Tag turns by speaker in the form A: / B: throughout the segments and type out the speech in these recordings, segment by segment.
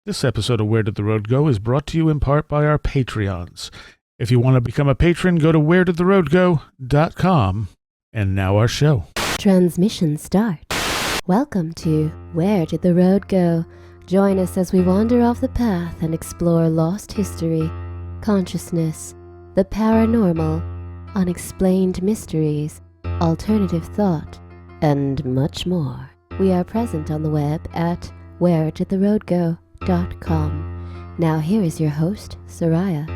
A: This episode of Where Did the Road Go is brought to you in part by our Patreons. If you want to become a patron, go to wheredidtheroadgo.com. And now our show.
B: Transmission start. Welcome to Where Did the Road Go? Join us as we wander off the path and explore lost history, consciousness, the paranormal, unexplained mysteries, alternative thought, and much more. We are present on the web at wheredidtheroadgo.com. Now here is your host, Seriah.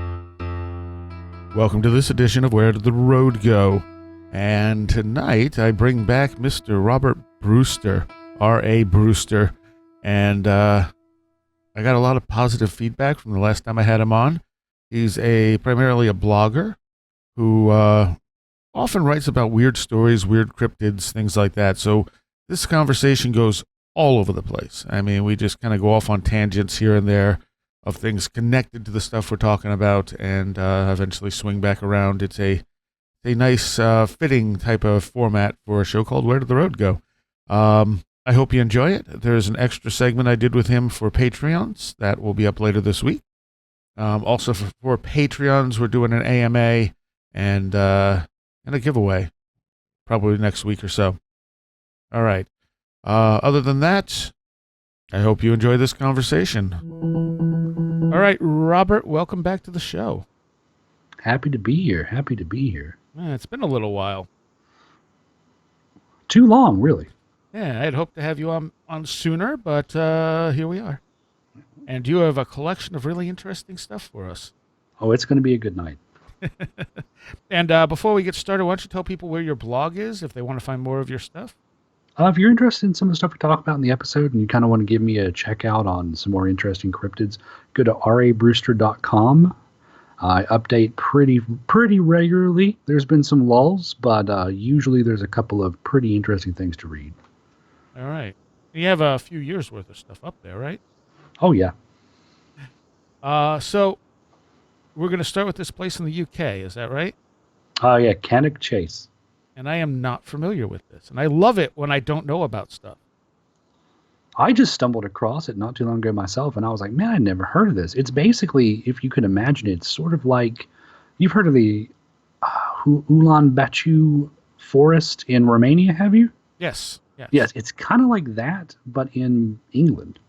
A: Welcome to this edition of Where Did the Road Go? And tonight I bring back Mr. Robert Brewster, R.A. Brewster. And I got a lot of positive feedback from the last time I had him on. He's primarily a blogger who often writes about weird stories, weird cryptids, things like that. So this conversation goes all over the place. I mean, we just kind of go off on tangents here and there of things connected to the stuff we're talking about, and eventually swing back around. It's a nice, fitting type of format for a show called Where Did the Road Go? I hope you enjoy it. There's an extra segment I did with him for Patreons that will be up later this week. Also for Patreons, we're doing an AMA and a giveaway probably next week or so. All right. Other than that, I hope you enjoy this conversation. All right, Robert, welcome back to the show.
C: Happy to be here.
A: Yeah, it's been a little while.
C: Too long, really.
A: Yeah, I had hoped to have you on sooner, but here we are. And you have a collection of really interesting stuff for us.
C: Oh, it's going to be a good night.
A: And before we get started, why don't you tell people where your blog is if they want to find more of your stuff?
C: If you're interested in some of the stuff we talk about in the episode and you kind of want to give me a check out on some more interesting cryptids, go to rabrewster.com. I update pretty regularly. There's been some lulls, but usually there's a couple of pretty interesting things to read.
A: All right. You have a few years worth of stuff up there, right?
C: Oh, yeah.
A: So we're going to start with this place in the UK. Is that right?
C: Yeah, Cannock Chase.
A: And I am not familiar with this. And I love it when I don't know about stuff.
C: I just stumbled across it not too long ago myself, and I was like, man, I never heard of this. It's basically, if you could imagine it, it's sort of like, you've heard of the Ulaanbaatar forest in Romania, have you?
A: Yes.
C: Yes, it's kind of like that, but in England.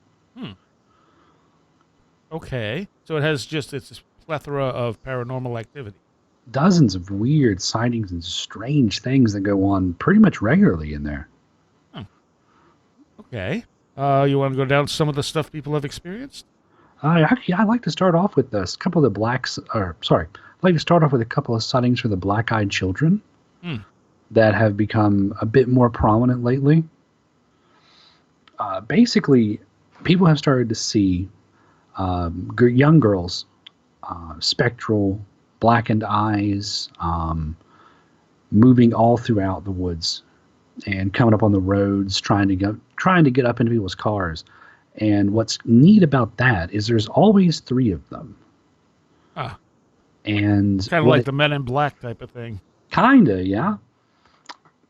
A: Okay. So it has just its plethora of paranormal activity.
C: Dozens of weird sightings and strange things that go on pretty much regularly in there.
A: Okay. You want to go down to some of the stuff people have experienced?
C: I'd like to start off with a couple of sightings for the black-eyed children that have become a bit more prominent lately. Basically, people have started to see young girls, spectral, blackened eyes, moving all throughout the woods and coming up on the roads, trying to get up into people's cars. And what's neat about that is there's always three of them. And
A: kind of like the Men in Black type of thing.
C: Kinda, yeah.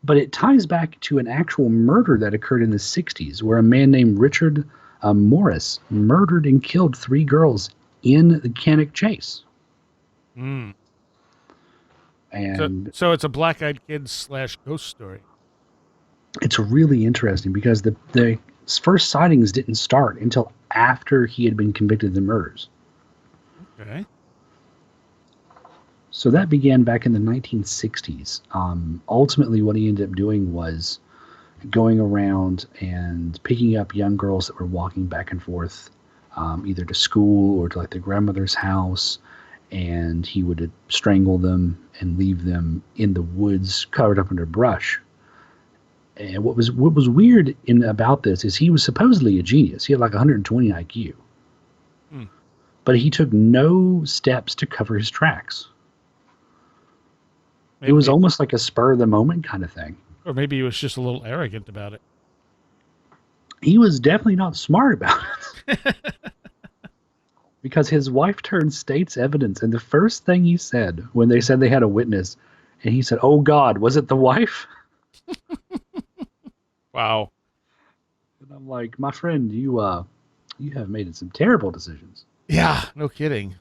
C: But it ties back to an actual murder that occurred in the 60s where a man named Richard Morris murdered and killed three girls in the Cannock Chase. And
A: so it's a black-eyed kid / ghost story.
C: It's really interesting because the first sightings didn't start until after he had been convicted of the murders.
A: Okay.
C: So that began back in the 1960s. Ultimately, what he ended up doing was going around and picking up young girls that were walking back and forth, either to school or to like their grandmother's house. And he would strangle them and leave them in the woods covered up under brush. And what was weird about this is he was supposedly a genius. He had like 120 IQ. But he took no steps to cover his tracks. It was almost like a spur of the moment kind of thing.
A: Or maybe he was just a little arrogant about it.
C: He was definitely not smart about it. Because his wife turned state's evidence, and the first thing he said when they said they had a witness, and he said, "Oh God, was it the wife?"
A: Wow.
C: And I'm like, my friend, you You have made some terrible decisions.
A: Yeah, no kidding.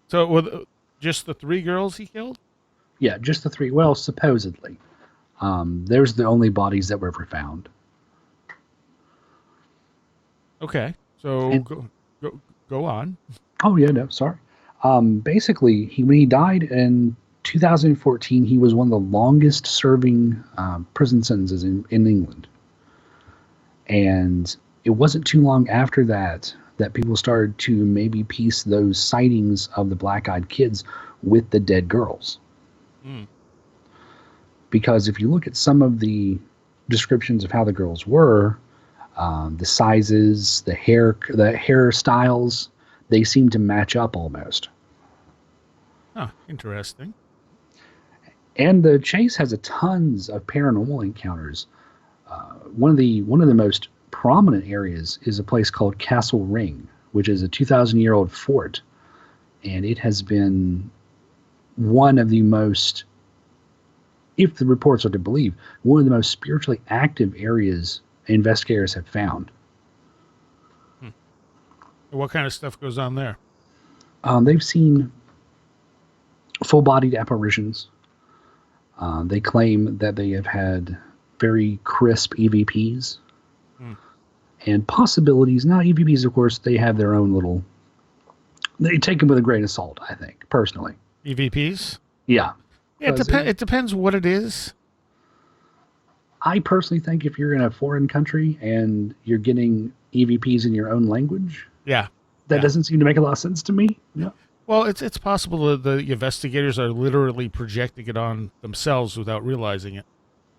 A: So, just the 3 girls he killed?
C: Yeah, just the 3. Well, supposedly. There's the only bodies that were ever found.
A: Okay, so
C: And,
A: go on.
C: oh, yeah, no, sorry. Basically, when he died in 2014, he was one of the longest serving prison sentences in England. And it wasn't too long after that people started to maybe piece those sightings of the black-eyed kids with the dead girls.
A: Mm.
C: Because if you look at some of the descriptions of how the girls were, the sizes, the hairstyles, they seem to match up almost.
A: Huh, interesting.
C: And the chase has a tons of paranormal encounters. One of the most prominent areas is a place called Castle Ring, which is a 2,000-year-old fort, and it has been one of the most, if the reports are to believe, one of the most spiritually active areas investigators have found.
A: What kind of stuff goes on there?
C: They've seen full-bodied apparitions. They claim that they have had very crisp EVPs and possibilities. Now, EVPs, of course, they have their own little. They take them with a grain of salt, I think, personally.
A: EVPs?
C: Yeah.
A: Yeah, it depends what it is.
C: I personally think if you're in a foreign country and you're getting EVPs in your own language,
A: that
C: doesn't seem to make a lot of sense to me. Yeah.
A: Well, it's possible that the investigators are literally projecting it on themselves without realizing it.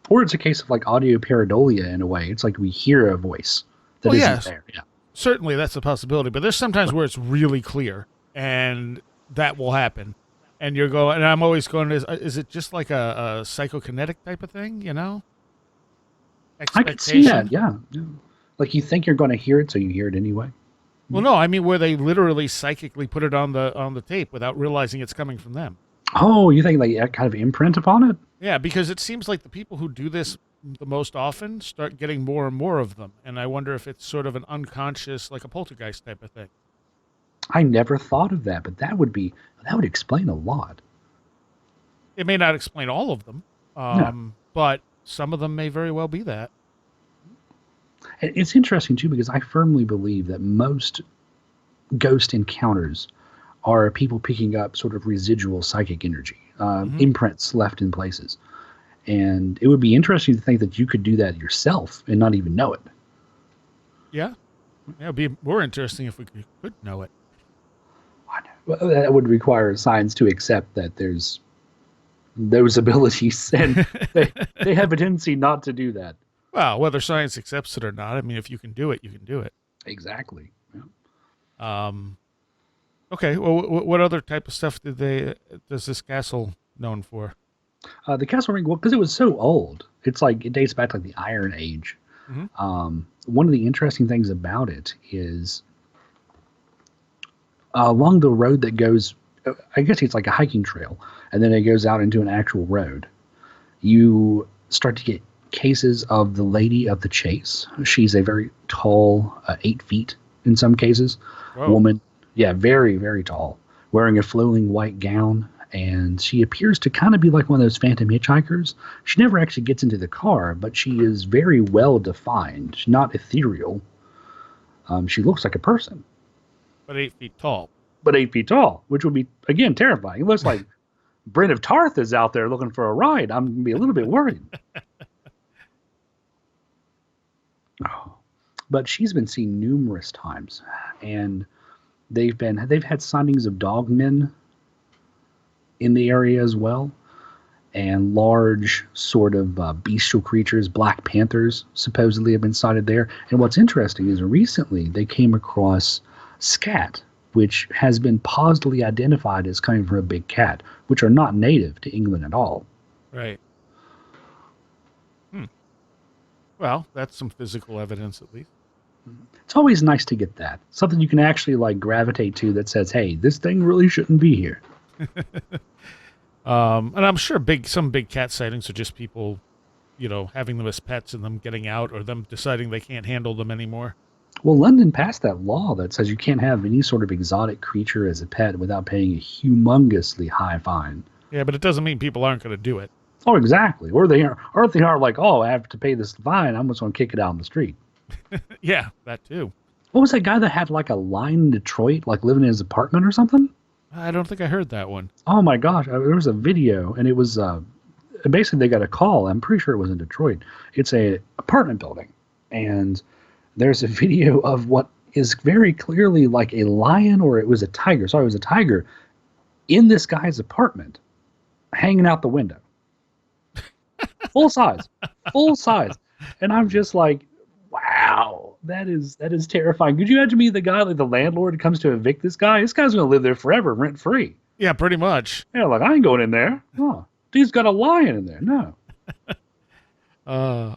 C: Or it's a case of like audio pareidolia in a way. It's like we hear a voice that isn't there. Yeah.
A: Certainly that's a possibility, but there's sometimes where it's really clear and that will happen. And you're going, and I'm always going, is it just like a psychokinetic type of thing, you know?
C: I could see that, yeah. Like you think you're going to hear it, so you hear it anyway.
A: Well, no, I mean where they literally psychically put it on the tape without realizing it's coming from them.
C: Oh, you think they kind of imprint upon it?
A: Yeah, because it seems like the people who do this the most often start getting more and more of them, and I wonder if it's sort of an unconscious, like a poltergeist type of thing.
C: I never thought of that, but that would explain a lot.
A: It may not explain all of them,
C: No.
A: but some of them may very well be that.
C: It's interesting, too, because I firmly believe that most ghost encounters are people picking up sort of residual psychic energy, imprints left in places. And it would be interesting to think that you could do that yourself and not even know it.
A: Yeah. It would be more interesting if we could know it.
C: Well, that would require science to accept that there's those abilities, and they have a tendency not to do that.
A: Well, whether science accepts it or not, I mean, if you can do it, you can do it.
C: Exactly. Yeah.
A: Okay. Well, what other type of stuff does this castle known for?
C: The Castle Ring, well, because it was so old, it's like it dates back to like the Iron Age.
A: Mm-hmm.
C: One of the interesting things about it is along the road that goes, I guess it's like a hiking trail, and then it goes out into an actual road. You start to get cases of the Lady of the Chase. She's a very tall, 8 feet in some cases, woman. Yeah, very, very tall, wearing a flowing white gown. And she appears to kind of be like one of those phantom hitchhikers. She never actually gets into the car, but she is very well defined. She's not ethereal. She looks like a person.
A: But 8 feet tall.
C: But 8 feet tall, which would be, again, terrifying. It looks like Bryn of Tarth is out there looking for a ride. I'm going to be a little bit worried. But she's been seen numerous times. And they've had sightings of dogmen in the area as well, and large sort of bestial creatures, black panthers, supposedly have been sighted there. And what's interesting is recently they came across scat, which has been positively identified as coming from a big cat, which are not native to England at all.
A: Right. Well, that's some physical evidence at least.
C: It's always nice to get that. Something you can actually like gravitate to that says, hey, this thing really shouldn't be here.
A: And I'm sure some big cat sightings are just people, having them as pets and them getting out, or them deciding they can't handle them anymore.
C: Well, London passed that law that says you can't have any sort of exotic creature as a pet without paying a humongously high fine.
A: Yeah, but it doesn't mean people aren't going to do it.
C: Oh, exactly. Or they are like, oh, I have to pay this fine. I'm just going to kick it out on the street.
A: Yeah, that too.
C: What was that guy that had like a line in Detroit, like living in his apartment or something?
A: I don't think I heard that one.
C: Oh my gosh, there was a video, and it was basically they got a call. I'm pretty sure it was in Detroit. It's a apartment building, and there's a video of what is very clearly like a lion, or it was a tiger. Sorry, it was a tiger in this guy's apartment, hanging out the window, full size, full size. And I'm just like, wow, that is terrifying. Could you imagine me, the guy, like the landlord who comes to evict this guy? This guy's going to live there forever, rent free.
A: Yeah, pretty much.
C: Yeah, like I ain't going in there. Oh, dude's got a lion in there. No.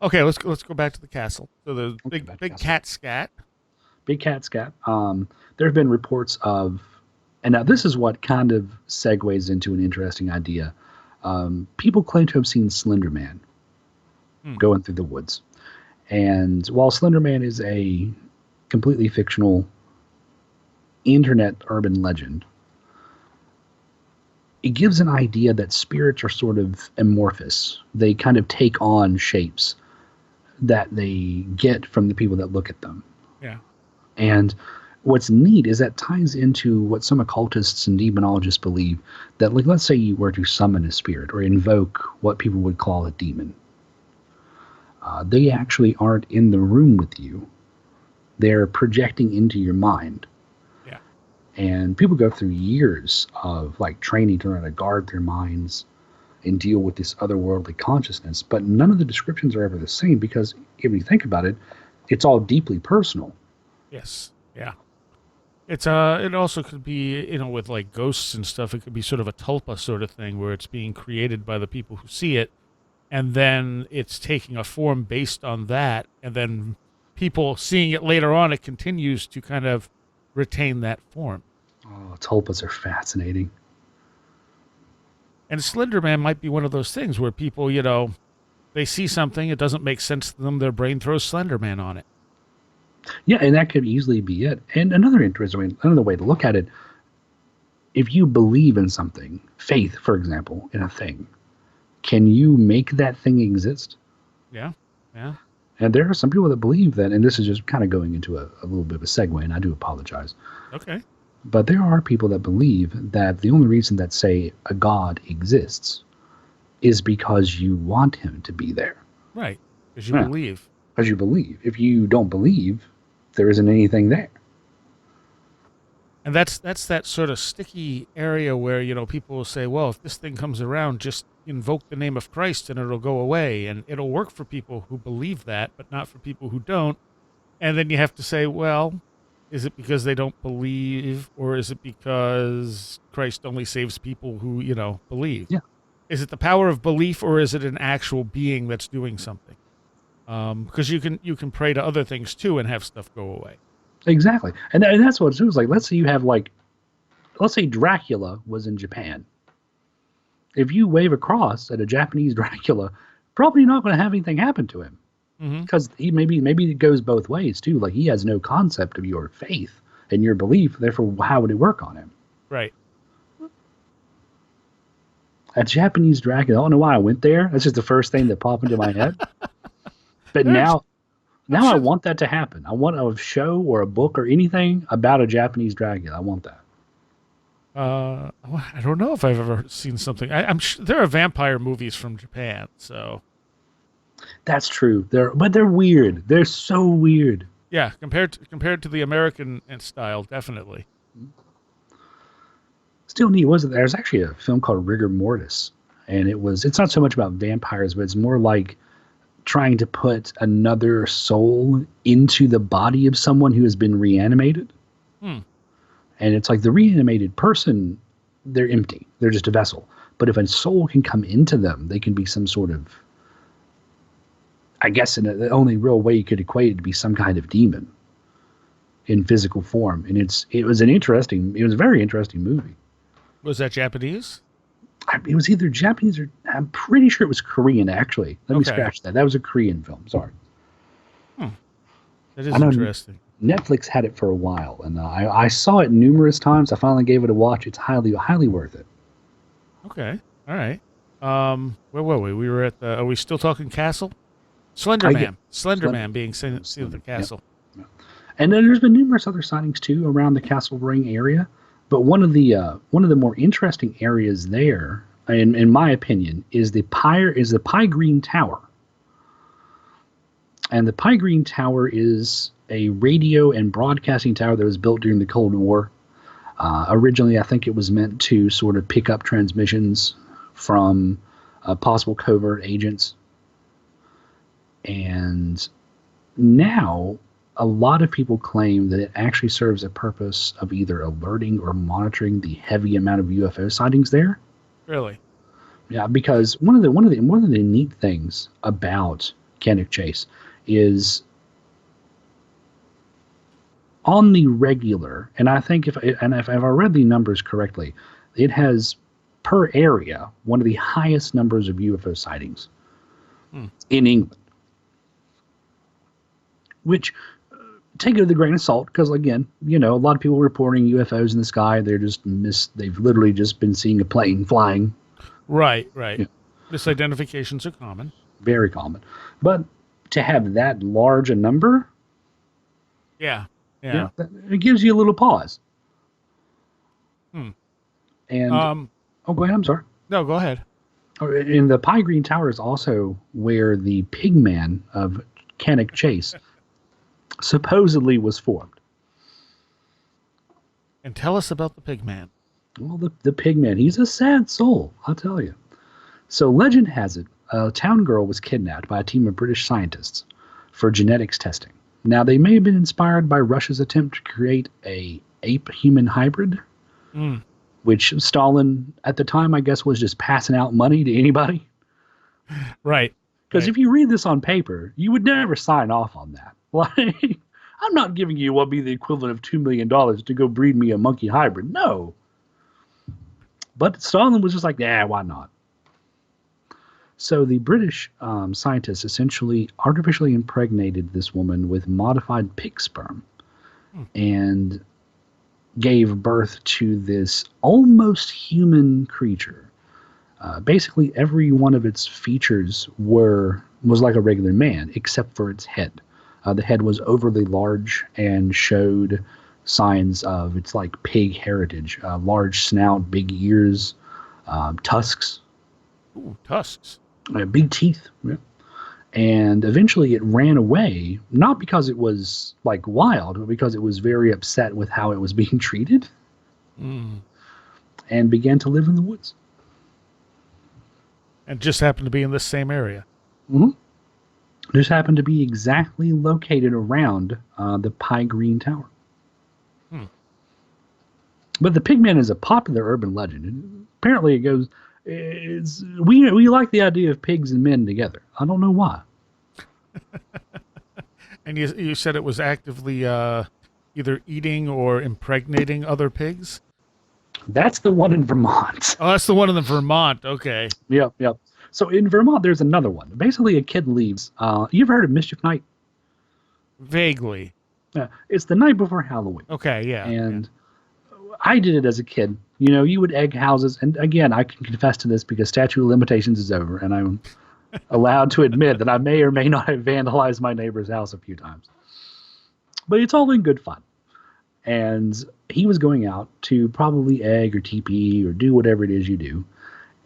A: Okay, let's go back to the castle. So the big cat scat.
C: Big cat scat. There have been reports of, and now this is what kind of segues into an interesting idea. People claim to have seen Slender Man going through the woods. And while Slender Man is a completely fictional internet urban legend, it gives an idea that spirits are sort of amorphous. They kind of take on shapes that they get from the people that look at them.
A: Yeah.
C: And what's neat is that ties into what some occultists and demonologists believe, that, like, let's say you were to summon a spirit or invoke what people would call a demon. They actually aren't in the room with you. They're projecting into your mind.
A: Yeah.
C: And people go through years of like training to learn to guard their minds and deal with this otherworldly consciousness. But none of the descriptions are ever the same, because if you think about it, it's all deeply personal.
A: Yes. Yeah. It's it also could be, with like ghosts and stuff, it could be sort of a tulpa sort of thing where it's being created by the people who see it, and then it's taking a form based on that, and then people seeing it later on, it continues to kind of retain that form.
C: Oh, tulpas are fascinating.
A: And Slender Man might be one of those things where people, they see something, it doesn't make sense to them, their brain throws Slender Man on it.
C: Yeah, and that could easily be it. And another way to look at it, if you believe in something, faith, for example, in a thing, can you make that thing exist?
A: Yeah, yeah.
C: And there are some people that believe that, and this is just kind of going into a little bit of a segue, and I do apologize.
A: Okay.
C: But there are people that believe that the only reason that, say, a god exists is because you want him to be there.
A: Right, because you believe.
C: Because you believe. If you don't believe, there isn't anything there.
A: And that's that sort of sticky area where, people will say, well, if this thing comes around, just invoke the name of Christ and it'll go away. And it'll work for people who believe that, but not for people who don't. And then you have to say, well, is it because they don't believe, or is it because Christ only saves people who, believe?
C: Yeah.
A: Is it the power of belief, or is it an actual being that's doing something? Because you can pray to other things too and have stuff go away.
C: Exactly. And that's what it was like. Let's say you have let's say Dracula was in Japan. If you wave a cross at a Japanese Dracula, probably not going to have anything happen to him. Because he maybe it goes both ways too. Like, he has no concept of your faith and your belief. Therefore, how would it work on him?
A: Right.
C: A Japanese Dracula. I don't know why I went there. That's just the first thing that popped into my head. But now I want that to happen. I want a show or a book or anything about a Japanese Dracula. I want that.
A: I don't know if I've ever seen something. I'm sure there are vampire movies from Japan, so.
C: That's true. But they're weird. They're so weird.
A: Yeah, compared to the American style, definitely.
C: Still neat, wasn't there? There's actually a film called Rigor Mortis, and it's not so much about vampires, but it's more like trying to put another soul into the body of someone who has been reanimated. And it's like the reanimated person, they're empty. They're just a vessel. But if a soul can come into them, they can be some sort of, I guess the only real way you could equate it to be some kind of demon in physical form. And it was a very interesting movie.
A: Was that Japanese?
C: It was either Japanese or I'm pretty sure it was Korean, actually. Let me scratch that. That was a Korean film. Sorry.
A: That is interesting.
C: Netflix had it for a while, and I saw it numerous times. I finally gave it a watch. It's highly, highly worth it.
A: Okay. All right. Where were we? We were at the. Are we still talking castle?
C: I get
A: Slender Man being seen at the castle.
C: Yep. And then there's been numerous other sightings too around the Castle Ring area. But one of the more interesting areas there, in my opinion, is the Pie Green Tower. And the Pie Green Tower is a radio and broadcasting tower that was built during the Cold War. Originally, I think it was meant to sort of pick up transmissions from possible covert agents. And now, a lot of people claim that it actually serves a purpose of either alerting or monitoring the heavy amount of UFO sightings there.
A: Really?
C: Yeah, because one of the neat things about Cannock Chase is on the regular, and I think if I read the numbers correctly, it has per area one of the highest numbers of UFO sightings in England. Which, take it with a grain of salt, because again, a lot of people reporting UFOs in the sky, they've literally just been seeing a plane flying.
A: Right. Yeah. Misidentifications are common.
C: Very common. But to have that large a number,
A: yeah,
C: it gives you a little pause. And go ahead. I'm sorry.
A: No, go ahead.
C: In the Pie Green Tower is also where the Pigman of Cannock Chase supposedly was formed.
A: And tell us about the Pigman.
C: Well, the Pigman, he's a sad soul, I'll tell you. So legend has it, a town girl was kidnapped by a team of British scientists for genetics testing. Now, they may have been inspired by Russia's attempt to create a ape-human hybrid, which Stalin, at the time, I guess, was just passing out money to anybody.
A: Right.
C: Because if you read this on paper, you would never sign off on that. Like, I'm not giving you what would be the equivalent of $2 million to go breed me a monkey hybrid. No. But Stalin was just like, yeah, why not? So the British scientists essentially artificially impregnated this woman with modified pig sperm and gave birth to this almost human creature. Basically, every one of its features was like a regular man, except for its head. The head was overly large and showed signs of its like pig heritage: large snout, big ears, tusks.
A: Ooh, tusks.
C: Big teeth. Yeah. And eventually, it ran away, not because it was like wild, but because it was very upset with how it was being treated, and began to live in the woods.
A: And just happened to be in this same area.
C: Mm-hmm. Just happened to be exactly located around the Pie Green Tower. But the Pigman is a popular urban legend. And apparently, we like the idea of pigs and men together. I don't know why.
A: And you said it was actively either eating or impregnating other pigs?
C: That's the one in Vermont.
A: Oh, that's the one in Vermont. Okay.
C: Yep. So in Vermont, there's another one. Basically, a kid leaves. You ever heard of Mischief Night?
A: Vaguely.
C: Yeah, it's the night before Halloween.
A: Okay, yeah.
C: And I did it as a kid. You would egg houses. And again, I can confess to this because statute of limitations is over. And I'm allowed to admit that I may or may not have vandalized my neighbor's house a few times. But it's all in good fun. And he was going out to probably egg or TP or do whatever it is you do.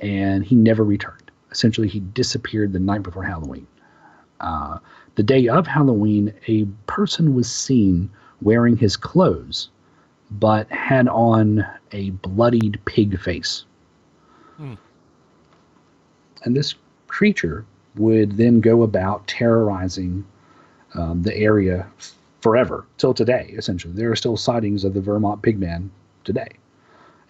C: And he never returned. Essentially, he disappeared the night before Halloween. The day of Halloween, a person was seen wearing his clothes, but had on a bloodied pig face. And this creature would then go about terrorizing the area forever, till today, essentially. There are still sightings of the Vermont Pigman today.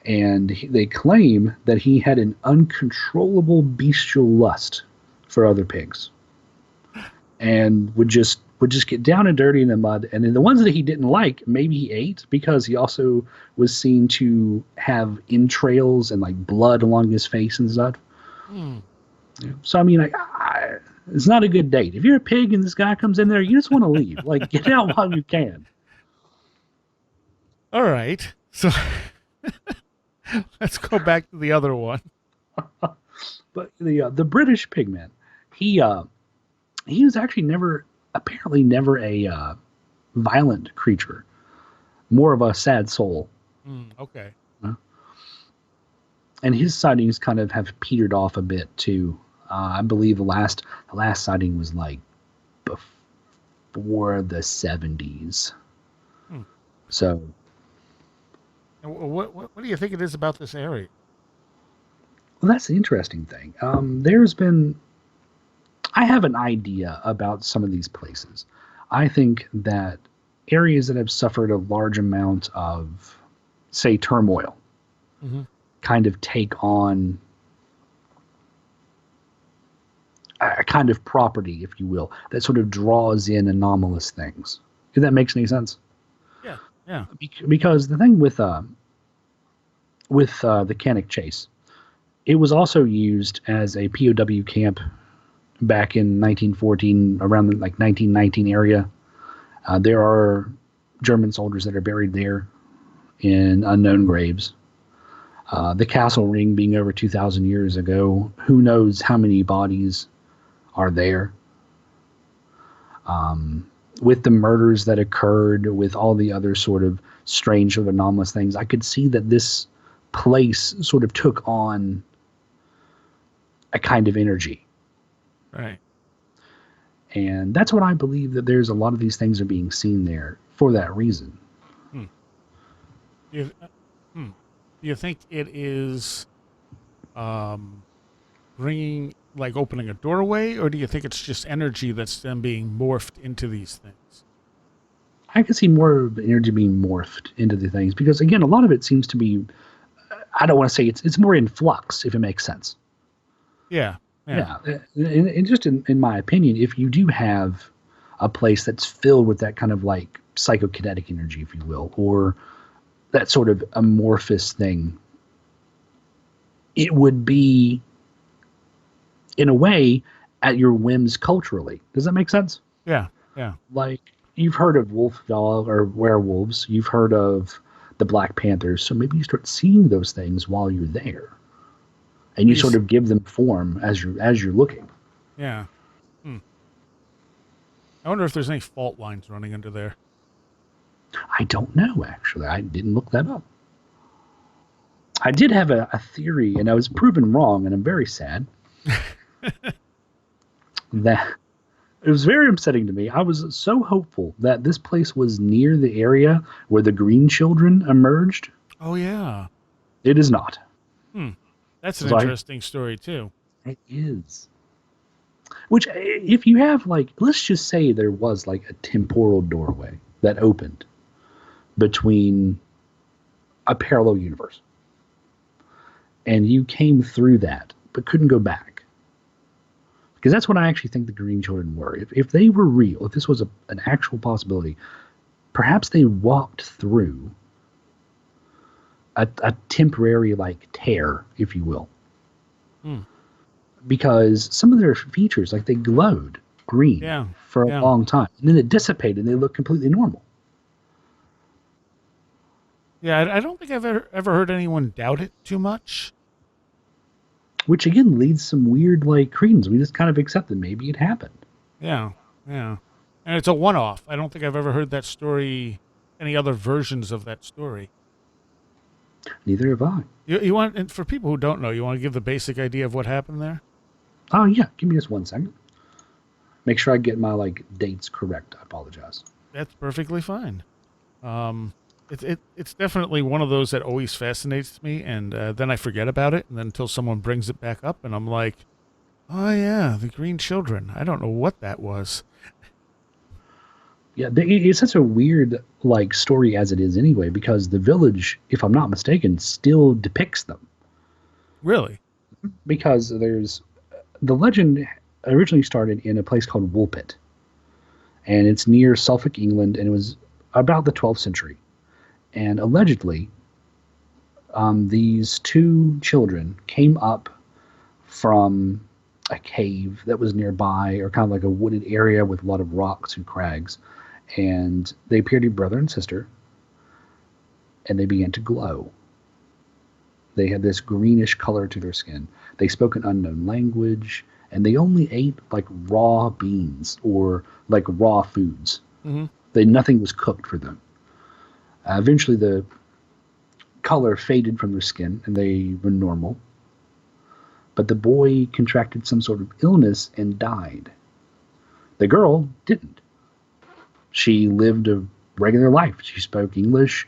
C: And they claim that he had an uncontrollable bestial lust for other pigs. And would just get down and dirty in the mud. And then the ones that he didn't like, maybe he ate, because he also was seen to have entrails and like blood along his face and stuff. Yeah. So, I mean, it's not a good date. If you're a pig and this guy comes in there, you just want to leave. Like, get out while you can.
A: All right. So let's go back to the other one.
C: But the British pigman, he was actually never a violent creature, more of a sad soul.
A: Okay.
C: And his sightings kind of have petered off a bit too. I believe the last sighting was like before the 70s. So,
A: what do you think it is about this area?
C: well, that's the interesting thing. I have an idea about some of these places. I think that areas that have suffered a large amount of, say, turmoil, kind of take on a kind of property, if you will, that sort of draws in anomalous things. If that makes any sense.
A: Yeah, yeah.
C: Because the thing with the Cannock Chase, it was also used as a POW camp back in 1914, around the 1919 area. There are German soldiers that are buried there in unknown graves. The castle ring being over 2,000 years ago, who knows how many bodies are there. With the murders that occurred, with all the other sort of strange or anomalous things, I could see that this place sort of took on a kind of energy.
A: Right.
C: And that's what I believe, that there's a lot of these things are being seen there for that reason.
A: Do you think it is bringing, like opening a doorway, or do you think it's just energy that's then being morphed into these things?
C: I can see more of the energy being morphed into the things because, again, a lot of it seems to be, I don't want to say it's more in flux, if it makes sense.
A: Yeah.
C: Yeah. And just in my opinion, if you do have a place that's filled with that kind of like psychokinetic energy, if you will, or that sort of amorphous thing, it would be, in a way, at your whims culturally. Does that make sense?
A: Yeah. Yeah.
C: Like, you've heard of wolf dog or werewolves, you've heard of the Black Panthers, so maybe you start seeing those things while you're there, and you sort of give them form as you're looking.
A: Yeah. I wonder if there's any fault lines running under there.
C: I don't know, actually. I didn't look that up. I did have a theory, and I was proven wrong, and I'm very sad. That it was very upsetting to me. I was so hopeful that this place was near the area where the Green Children emerged.
A: Oh, yeah.
C: It is not.
A: That's an interesting story, too.
C: It is. Which, if you have, like, let's just say there was, like, a temporal doorway that opened between a parallel universe, and you came through that, but couldn't go back. Because that's what I actually think the Green Children were. If they were real, if this was an actual possibility, perhaps they walked through a temporary, like, tear, if you will. Because some of their features, like, they glowed green for a long time. And then it dissipated and they looked completely normal.
A: Yeah, I don't think I've ever heard anyone doubt it too much.
C: Which, again, leads some weird, like, credence. We just kind of accept that maybe it happened.
A: Yeah. And it's a one-off. I don't think I've ever heard that story, any other versions of that story.
C: Neither have I.
A: You want, and for people who don't know, you want to give the basic idea of what happened there?
C: Oh, yeah. Give me just 1 second. Make sure I get my, like, dates correct. I apologize.
A: That's perfectly fine. It's definitely one of those that always fascinates me, and then I forget about it, and then until someone brings it back up, and I'm like, oh, yeah, the Green Children. I don't know what that was.
C: Yeah, it's such a weird, like, story as it is anyway, because the village, if I'm not mistaken, still depicts them.
A: Really?
C: Because the legend originally started in a place called Woolpit, and it's near Suffolk, England, and it was about the 12th century. And allegedly, these two children came up from a cave that was nearby, or kind of like a wooded area with a lot of rocks and crags. And they appeared to be brother and sister. and they began to glow. They had this greenish color to their skin. They spoke an unknown language, and they only ate like raw beans or like raw foods.
A: Mm-hmm.
C: Nothing was cooked for them. Eventually, the color faded from their skin, and they were normal. But the boy contracted some sort of illness and died. The girl didn't. She lived a regular life. She spoke English.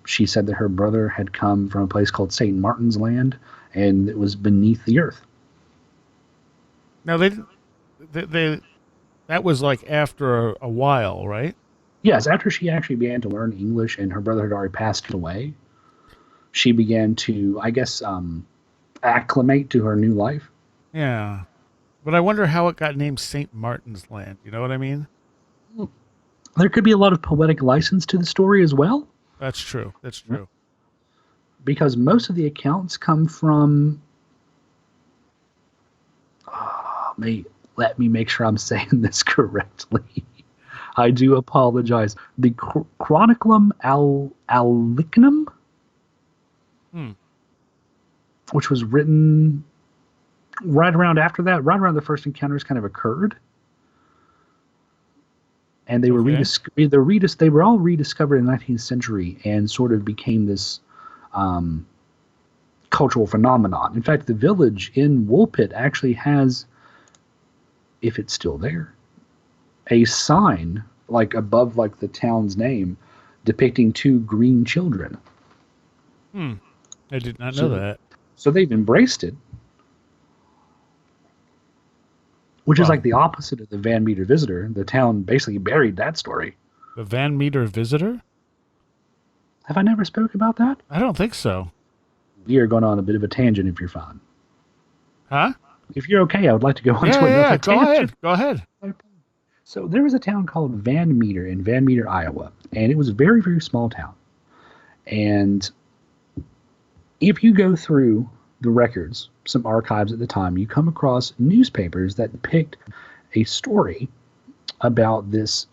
C: She said that her brother had come from a place called St. Martin's Land, and it was beneath the earth.
A: Now, that was like after a while, right?
C: Yes, after she actually began to learn English and her brother had already passed away, she began to, I guess, acclimate to her new life.
A: Yeah. But I wonder how it got named St. Martin's Land. You know what I mean?
C: There could be a lot of poetic license to the story as well.
A: That's true. That's true.
C: Because most of the accounts come from... let me make sure I'm saying this correctly. I do apologize. The Chroniclum Aulichnum, which was written right around after that, right around the first encounters kind of occurred. And they were they were all rediscovered in the 19th century and sort of became this cultural phenomenon. In fact, the village in Woolpit actually has, if it's still there, a sign like above like the town's name depicting two green children.
A: I did not know that.
C: So they've embraced it, which is like the opposite of the Van Meter Visitor. The town basically buried that story.
A: The Van Meter Visitor?
C: Have I never spoke about that?
A: I don't think so.
C: We are going on a bit of a tangent if you're fine.
A: Huh?
C: If you're okay, I would like to go on to another tangent.
A: Go ahead.
C: So there was a town called Van Meter in Van Meter, Iowa, and it was a very, very small town. And if you go through the records, some archives at the time, you come across newspapers that depict a story about this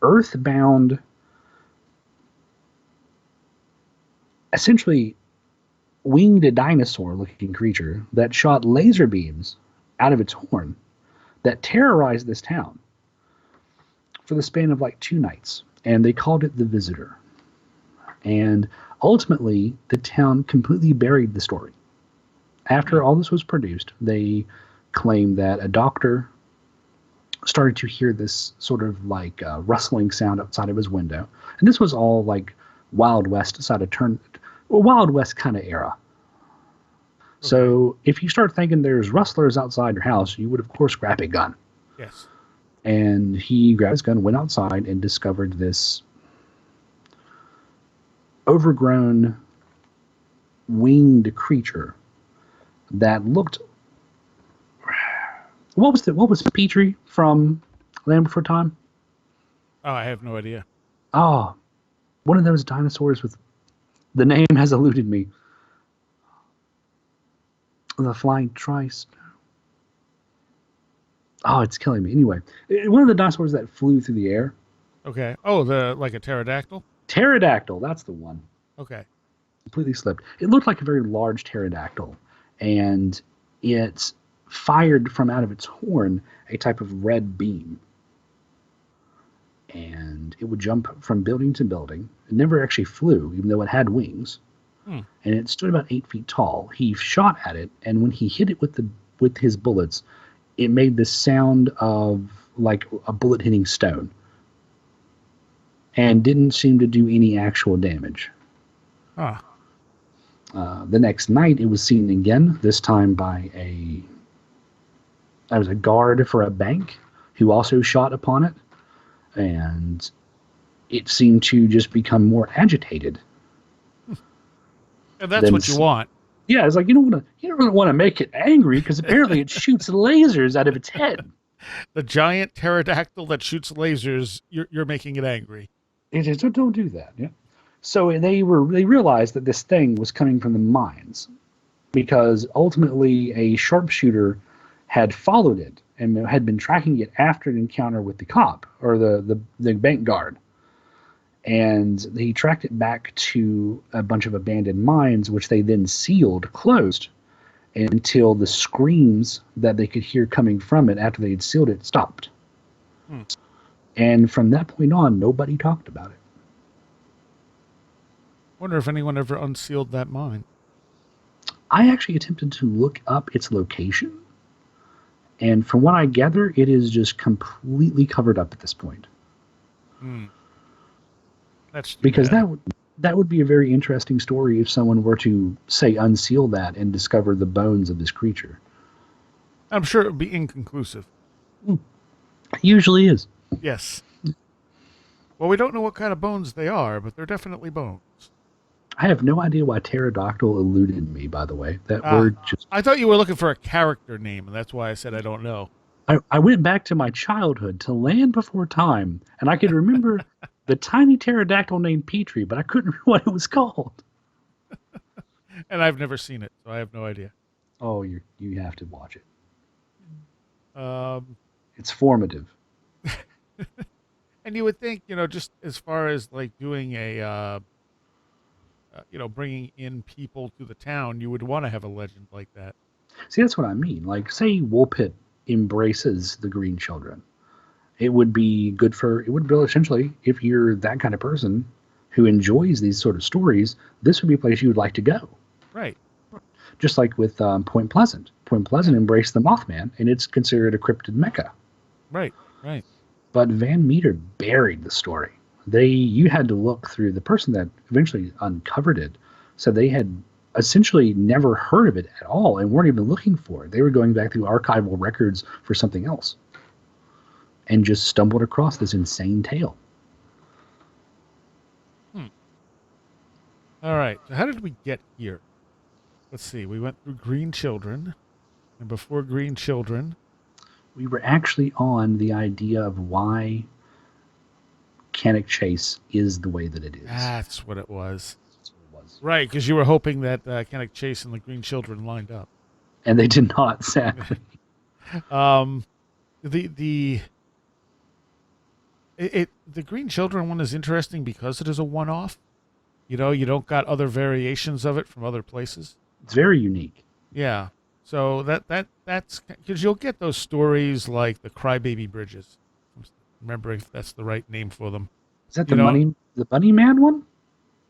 C: earthbound, essentially winged dinosaur-looking creature that shot laser beams out of its horn that terrorized this town for the span of like 2 nights. And they called it the Visitor. And ultimately, the town completely buried the story. After all this was produced, they claimed that a doctor started to hear this sort of like rustling sound outside of his window. And this was all like Wild West Wild West kind of era. Okay. So if you start thinking there's rustlers outside your house, you would of course grab a gun.
A: Yes.
C: And he grabbed his gun, went outside, and discovered this overgrown winged creature that looked... What was Petrie from Land Before Time?
A: Oh, I have no idea.
C: Oh, one of those dinosaurs with... The name has eluded me. The flying trice. Oh, it's killing me. Anyway, one of the dinosaurs that flew through the air.
A: Okay. Oh, like a pterodactyl?
C: Pterodactyl, that's the one.
A: Okay.
C: Completely slipped. It looked like a very large pterodactyl, and it fired from out of its horn a type of red beam. And it would jump from building to building. It never actually flew, even though it had wings. And it stood about 8 feet tall. He shot at it, and when he hit it with his bullets, it made this sound of like a bullet hitting stone, and didn't seem to do any actual damage. The next night, it was seen again. This time by a guard for a bank who also shot upon it, and it seemed to just become more agitated.
A: And that's what you want.
C: Yeah, it's like you don't really want to make it angry because apparently it shoots lasers out of its head.
A: The giant pterodactyl that shoots lasers, you're making it angry.
C: So don't do that. Yeah. So they realized that this thing was coming from the mines, because ultimately a sharpshooter had followed it and had been tracking it after an encounter with the cop or the bank guard. And he tracked it back to a bunch of abandoned mines, which they then sealed, closed, until the screams that they could hear coming from it after they had sealed it stopped. And from that point on, nobody talked about it.
A: Wonder if anyone ever unsealed that mine.
C: I actually attempted to look up its location, and from what I gather, it is just completely covered up at this point.
A: That's
C: because that would be a very interesting story if someone were to, say, unseal that and discover the bones of this creature.
A: I'm sure it would be inconclusive.
C: It usually is.
A: Yes. Well, we don't know what kind of bones they are, but they're definitely bones.
C: I have no idea why pterodactyl eluded me, by the way. That word just...
A: I thought you were looking for a character name, and that's why I said I don't know.
C: I went back to my childhood, to Land Before Time, and I could remember the tiny pterodactyl named Petrie, but I couldn't remember what it was called.
A: And I've never seen it, so I have no idea.
C: Oh, you have to watch it. It's formative.
A: And you would think, just as far as like doing a, bringing in people to the town, you would want to have a legend like that.
C: See, that's what I mean. Like, say Woolpit embraces the Green Children. It would be essentially, if you're that kind of person who enjoys these sort of stories, this would be a place you would like to go.
A: Right.
C: Just like with Point Pleasant. Point Pleasant embraced the Mothman, and it's considered a cryptid mecca.
A: Right.
C: But Van Meter buried the story. You had to look through. The person that eventually uncovered it said they had essentially never heard of it at all and weren't even looking for it. They were going back through archival records for something else and just stumbled across this insane tale.
A: All right. So how did we get here? Let's see. We went through Green Children, and before Green Children,
C: we were actually on the idea of why Cannock Chase is the way that it is.
A: That's what it was. Right, because you were hoping that Cannock Chase and the Green Children lined up.
C: And they did not, sadly.
A: The Green Children one is interesting because it is a one-off. You don't got other variations of it from other places.
C: It's very unique.
A: Yeah. So that's because you'll get those stories like the Crybaby Bridges. Remember if that's the right name for them.
C: Is that the Bunny Man one?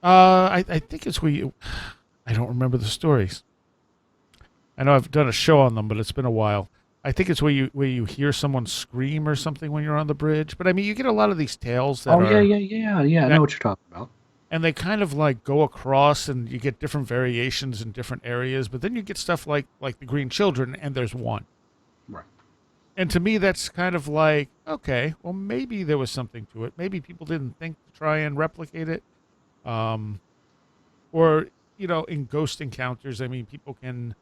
A: I think it's I don't remember the stories. I know I've done a show on them, but it's been a while. I think it's where you hear someone scream or something when you're on the bridge. But I mean, you get a lot of these tales that
C: yeah. I know what you're talking about.
A: And they kind of like go across, and you get different variations in different areas. But then you get stuff like the Green Children, and there's one.
C: Right. And
A: to me, that's kind of like, okay, well, maybe there was something to it. Maybe people didn't think to try and replicate it. Or, in ghost encounters, I mean, people can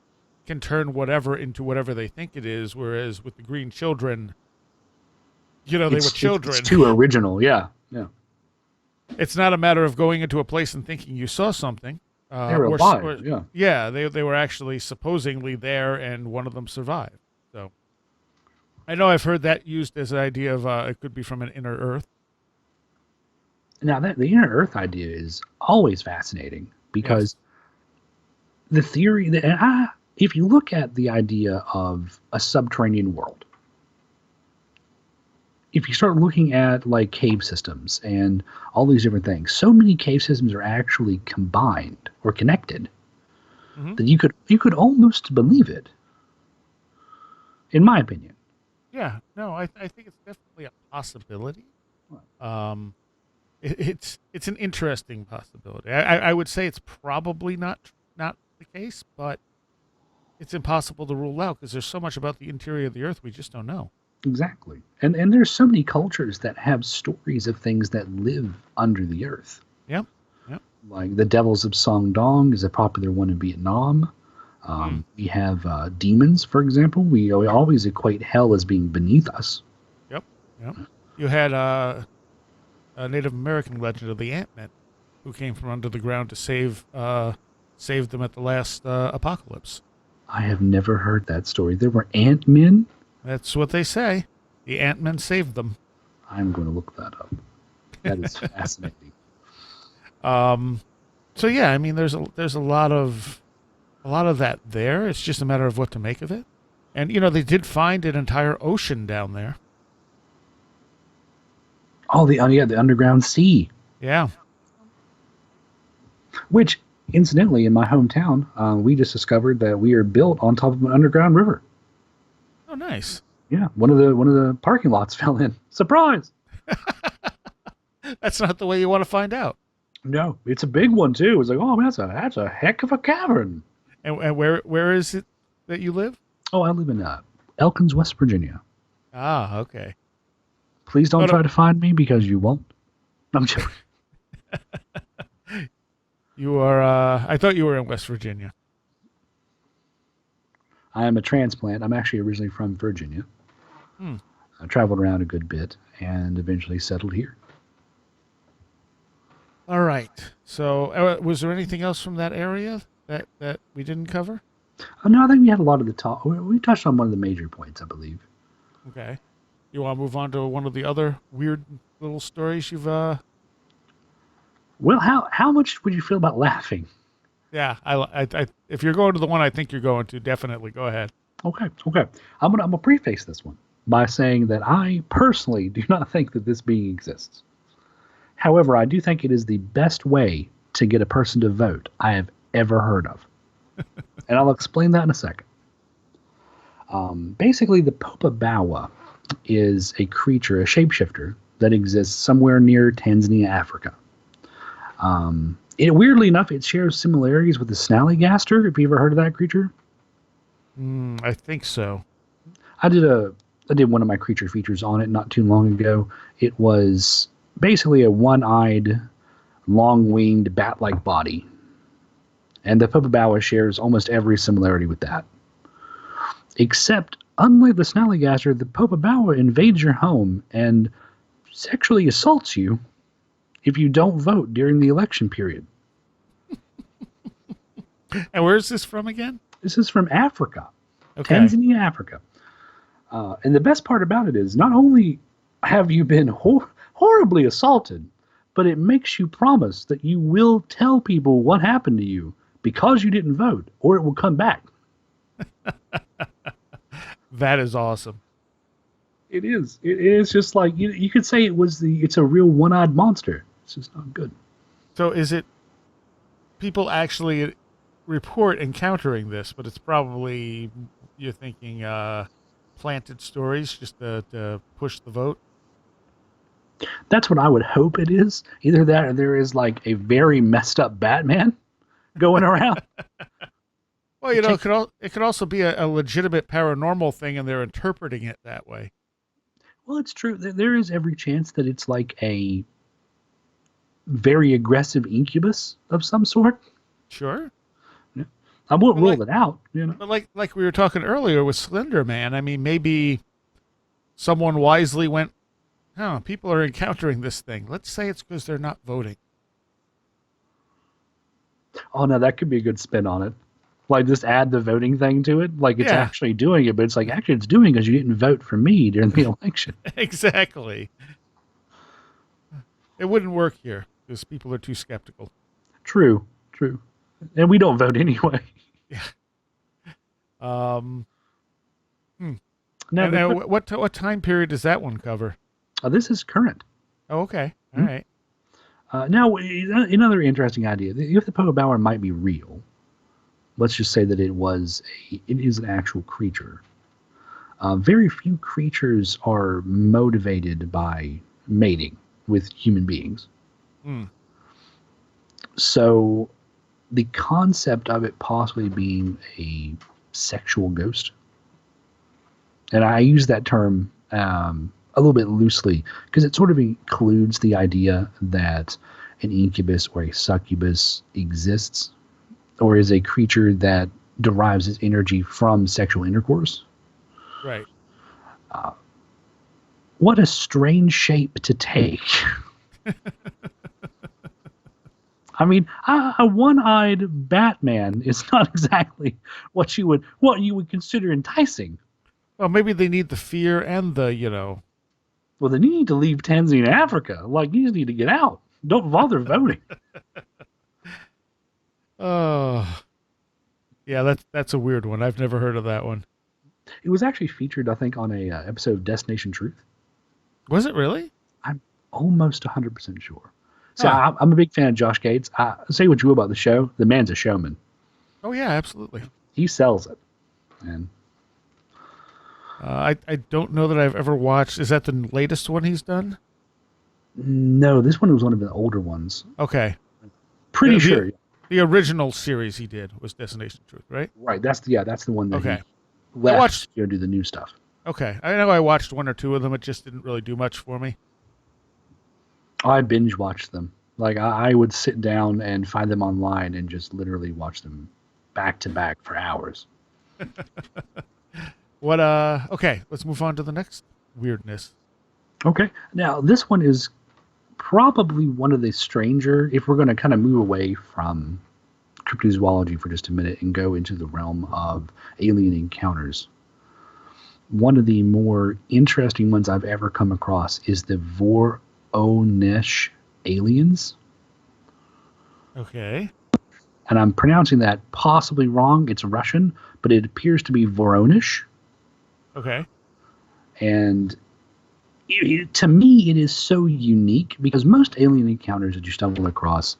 A: turn whatever into whatever they think it is, whereas with the Green Children, they were children.
C: It's too original, yeah.
A: It's not a matter of going into a place and thinking you saw something.
C: They were alive, yeah.
A: Yeah, they were actually supposedly there, and one of them survived. So I know I've heard that used as an idea of it could be from an inner Earth.
C: Now, the inner Earth idea is always fascinating because the theory that if you look at the idea of a subterranean world, if you start looking at like cave systems and all these different things, so many cave systems are actually combined or connected that you could almost believe it, in my opinion.
A: Yeah, no, I think it's definitely a possibility. It's an interesting possibility. I would say it's probably not the case, but it's impossible to rule out because there's so much about the interior of the Earth we just don't know.
C: Exactly. And there's so many cultures that have stories of things that live under the Earth.
A: Yep.
C: Like the Devils of Songdong is a popular one in Vietnam. We have demons, for example. We always equate hell as being beneath us.
A: Yep. You had a Native American legend of the Ant-Men, who came from under the ground to save them at the last apocalypse.
C: I have never heard that story. There were Ant-Men?
A: That's what they say. The Ant-Men saved them.
C: I'm going to look that up. That is fascinating.
A: So yeah, I mean, there's a lot of that there. It's just a matter of what to make of it. And they did find an entire ocean down there.
C: Oh, the underground sea,
A: Yeah.
C: which incidentally, in my hometown, we just discovered that we are built on top of an underground river.
A: Oh, nice.
C: Yeah, one of the parking lots fell in. Surprise!
A: That's not the way you want to find out.
C: No, it's a big one too. It's like, oh man, that's a heck of a cavern.
A: And where is it that you live?
C: Oh, I live in Elkins, West Virginia.
A: Ah, okay.
C: Please don't try to find me because you won't. I'm joking.
A: You are. I thought you were in West Virginia.
C: I am a transplant. I'm actually originally from Virginia. I traveled around a good bit and eventually settled here.
A: All right. So, was there anything else from that area that we didn't cover?
C: No, I think we had a lot of the talk. We touched on one of the major points, I believe.
A: Okay. You want to move on to one of the other weird little stories you've
C: Well, how much would you feel about laughing?
A: Yeah, I if you're going to the one I think you're going to, definitely go ahead.
C: Okay. I'm gonna preface this one by saying that I personally do not think that this being exists. However, I do think it is the best way to get a person to vote I have ever heard of. And I'll explain that in a second. Basically, the Popabawa is a creature, a shapeshifter, that exists somewhere near Tanzania, Africa. Weirdly enough, it shares similarities with the snallygaster. Have you ever heard of that creature?
A: I think so.
C: I did one of my creature features on it not too long ago. It was basically a one-eyed, long-winged, bat-like body. And the Popabawa shares almost every similarity with that. Except, unlike the snallygaster, the Popabawa invades your home and sexually assaults you if you don't vote during the election period.
A: And where is this from again?
C: This is from Africa.
A: Okay.
C: Tanzania, Africa. And the best part about it is not only have you been horribly assaulted, but it makes you promise that you will tell people what happened to you because you didn't vote, or it will come back.
A: That is awesome.
C: It is. It is just like you could say it's a real one-eyed monster. It's just not good.
A: So is it people actually report encountering this, but it's probably, you're thinking, planted stories just to push the vote?
C: That's what I would hope it is. Either that or there is like a very messed up Batman going around.
A: Well, it could also be a legitimate paranormal thing, and they're interpreting it that way.
C: Well, it's true. There is every chance that it's like a very aggressive incubus of some sort.
A: Sure.
C: Yeah. I won't rule it out.
A: But like we were talking earlier with Slender Man, I mean, maybe someone wisely went, people are encountering this thing. Let's say it's because they're not voting.
C: Oh, no, that could be a good spin on it. Like, just add the voting thing to it. Like, it's actually doing it, but it's like, actually, it's doing because you didn't vote for me during the election.
A: Exactly. It wouldn't work here because people are too skeptical.
C: True. And we don't vote anyway.
A: Yeah.
C: Now,
A: what time period does that one cover?
C: This is current.
A: Oh, okay. All right.
C: Now, another interesting idea. If the Popabawa might be real, let's just say that it is an actual creature. Very few creatures are motivated by mating with human beings. So the concept of it possibly being a sexual ghost, and I use that term a little bit loosely because it sort of includes the idea that an incubus or a succubus exists or is a creature that derives its energy from sexual intercourse.
A: Right.
C: What a strange shape to take. I mean, a one-eyed Batman is not exactly what you would consider enticing.
A: Well, maybe they need the fear and the.
C: Well, then you need to leave Tanzania, Africa. Like, you just need to get out. Don't bother voting.
A: Oh, yeah, that's a weird one. I've never heard of that one.
C: It was actually featured, I think, on a episode of Destination Truth.
A: Was it really?
C: I'm almost 100% sure. See,
A: Huh.
C: I'm a big fan of Josh Gates. Say what you will about the show. The man's a showman.
A: Oh yeah, absolutely.
C: He sells it. And
A: I don't know that I've ever watched. Is that the latest one he's done?
C: no, this one was one of the older ones.
A: Okay.
C: Pretty
A: The,
C: sure.
A: the original series he did was Destination Truth, right?
C: Right. That's the one that
A: Okay.
C: he left
A: I watched.
C: to go do the new stuff.
A: Okay, I know I watched one or two of them. It just didn't really do much for me.
C: I binge watched them. Like I would sit down and find them online and just literally watch them back to back for hours.
A: What? Okay, let's move on to the next weirdness.
C: Okay. Now this one is probably one of the stranger, if we're going to kind of move away from cryptozoology for just a minute and go into the realm of alien encounters. One of the more interesting ones I've ever come across is the Voronezh aliens.
A: Okay.
C: And I'm pronouncing that possibly wrong. It's Russian, but it appears to be Voronezh.
A: Okay.
C: And to me, it is so unique because most alien encounters that you stumble across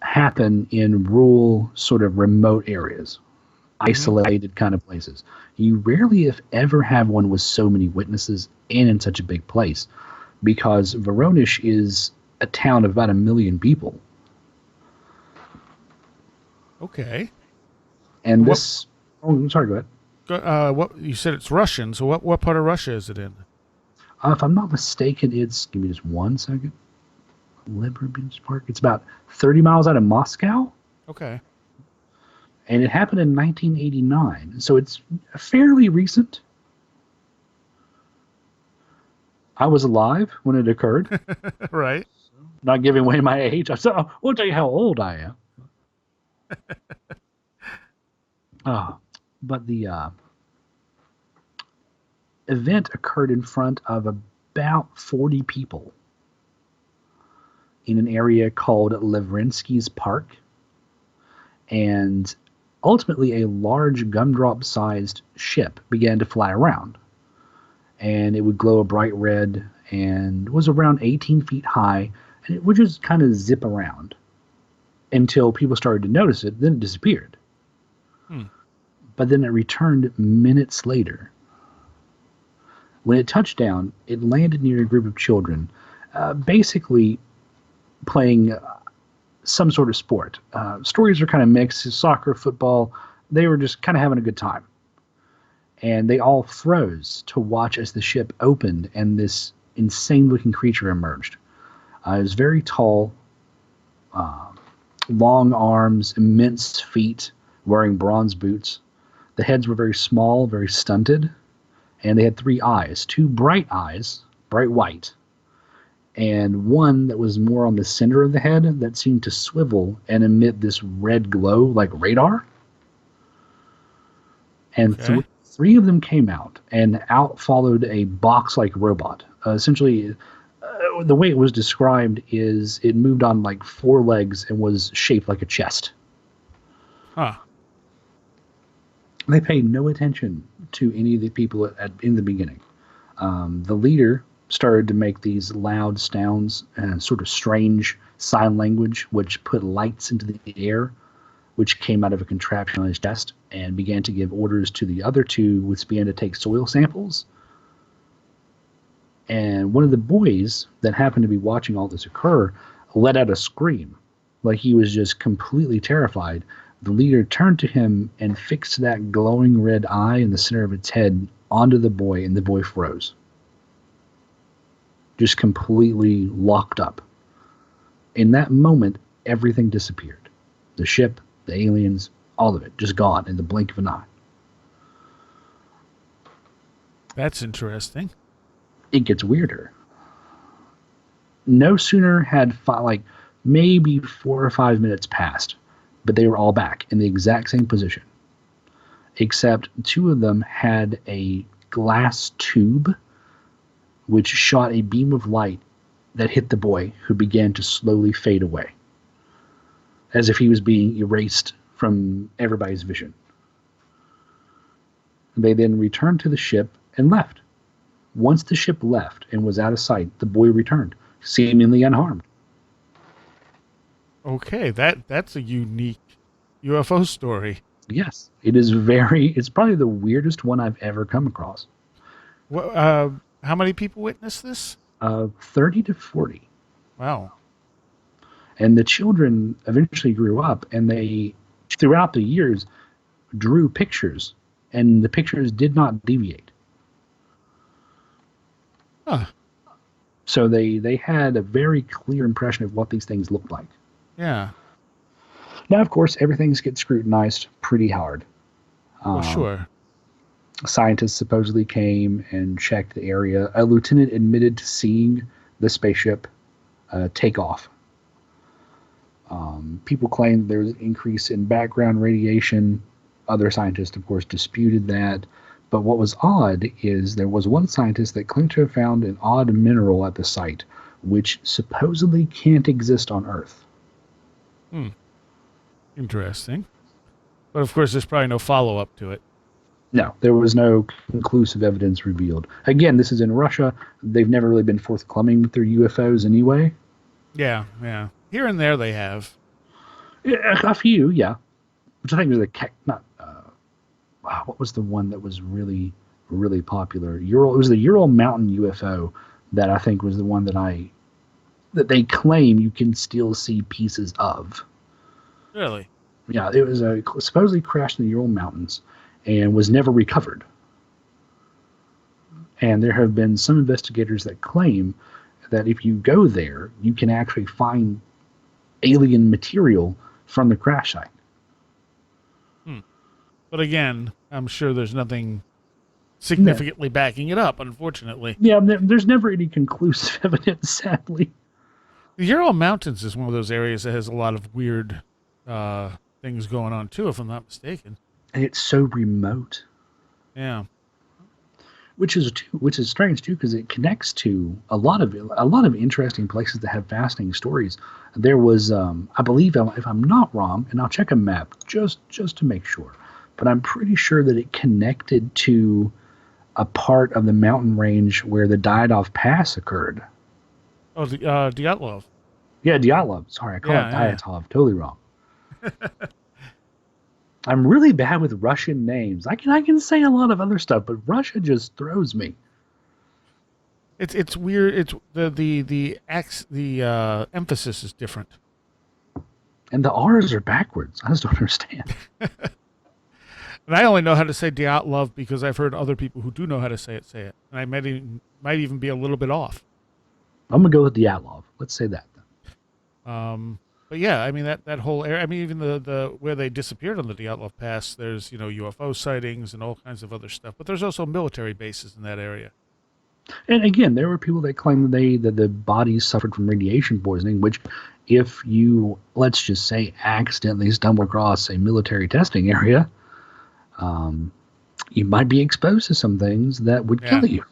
C: happen in rural, sort of remote areas, isolated kind of places. You rarely, if ever, have one with so many witnesses and in such a big place, because Voronezh is a town of about 1 million people.
A: Okay.
C: And
A: What-
C: this, oh, I'm sorry, go ahead.
A: What you said? It's Russian. So what part of Russia is it in?
C: If I'm not mistaken, it's, give me just 1 second. Liberty Park. It's about 30 miles out of Moscow.
A: Okay.
C: And it happened in 1989. So it's fairly recent. I was alive when it occurred.
A: Right.
C: Not giving away my age. I won't tell you how old I am. But the event occurred in front of about 40 people in an area called Levrinsky's Park. And ultimately, a large gumdrop-sized ship began to fly around. And it would glow a bright red and was around 18 feet high. And it would just kind of zip around until people started to notice it. Then it disappeared. But then it returned minutes later. When it touched down, it landed near a group of children, basically playing some sort of sport. Stories are kind of mixed, soccer, football. They were just kind of having a good time. And they all froze to watch as the ship opened and this insane-looking creature emerged. It was very tall, long arms, immense feet, wearing bronze boots. The heads were very small, very stunted, and they had 3 eyes, 2 bright eyes, bright white, and one that was more on the center of the head that seemed to swivel and emit this red glow like radar. And
A: Okay.
C: 3 of them came out, and out followed a box-like robot. Essentially, the way it was described is it moved on like 4 legs and was shaped like a chest.
A: Huh.
C: They paid no attention to any of the people in the beginning. The leader started to make these loud sounds and sort of strange sign language, which put lights into the air, which came out of a contraption on his chest, and began to give orders to the other 2, which began to take soil samples. And one of the boys that happened to be watching all this occur let out a scream, like he was just completely terrified. The leader turned to him and fixed that glowing red eye in the center of its head onto the boy, and the boy froze. Just completely locked up. In that moment, everything disappeared. The ship, the aliens, all of it, just gone in the blink of an eye.
A: That's interesting.
C: It gets weirder. No sooner had maybe 4 or 5 minutes passed, but they were all back in the exact same position, except 2 of them had a glass tube which shot a beam of light that hit the boy, who began to slowly fade away, as if he was being erased from everybody's vision. They then returned to the ship and left. Once the ship left and was out of sight, the boy returned, seemingly unharmed.
A: Okay, that's a unique UFO story.
C: Yes, it's probably the weirdest one I've ever come across.
A: How many people witnessed this?
C: 30 to 40.
A: Wow.
C: And the children eventually grew up, and they, throughout the years, drew pictures, and the pictures did not deviate.
A: Huh.
C: So they had a very clear impression of what these things looked like.
A: Yeah.
C: Now, of course, everything gets scrutinized pretty hard.
A: Well, sure.
C: Scientists supposedly came and checked the area. A lieutenant admitted to seeing the spaceship take off. People claimed there was an increase in background radiation. Other scientists, of course, disputed that. But what was odd is there was one scientist that claimed to have found an odd mineral at the site, which supposedly can't exist on Earth.
A: Interesting. But of course, there's probably no follow-up to it.
C: No, there was no conclusive evidence revealed. Again, this is in Russia. They've never really been forthcoming with their UFOs anyway.
A: Yeah. Here and there they have.
C: A few, yeah. Which I think was what was the one that was really, really popular? It was the Ural Mountain UFO that I think was the one that they claim you can still see pieces of.
A: Really?
C: Yeah, it was supposedly crashed in the Ural Mountains and was never recovered. And there have been some investigators that claim that if you go there, you can actually find alien material from the crash site.
A: But again, I'm sure there's nothing significantly backing it up, unfortunately.
C: Yeah, there's never any conclusive evidence, sadly.
A: The Ural Mountains is one of those areas that has a lot of weird things going on, too, if I'm not mistaken.
C: And it's so remote.
A: Yeah.
C: Which is strange, too, because it connects to a lot of interesting places that have fascinating stories. There was, I believe, if I'm not wrong, and I'll check a map just to make sure, but I'm pretty sure that it connected to a part of the mountain range where the Dyatlov Pass occurred.
A: Oh, the Dyatlov.
C: Yeah, Dyatlov. Sorry, I call it
A: Yeah.
C: Dyatlov. Totally wrong. I'm really bad with Russian names. I can say a lot of other stuff, but Russia just throws me.
A: It's weird. It's the emphasis is different.
C: And the R's are backwards. I just don't understand.
A: And I only know how to say Dyatlov because I've heard other people who do know how to say it. And I might even be a little bit off.
C: I'm going to go with Dyatlov. Let's say that
A: then. But yeah, I mean, that whole area, I mean, even the where they disappeared on the Dyatlov Pass, there's, UFO sightings and all kinds of other stuff. But there's also military bases in that area.
C: And again, there were people that claimed that the bodies suffered from radiation poisoning, which if you, let's just say, accidentally stumble across a military testing area, you might be exposed to some things that would kill you.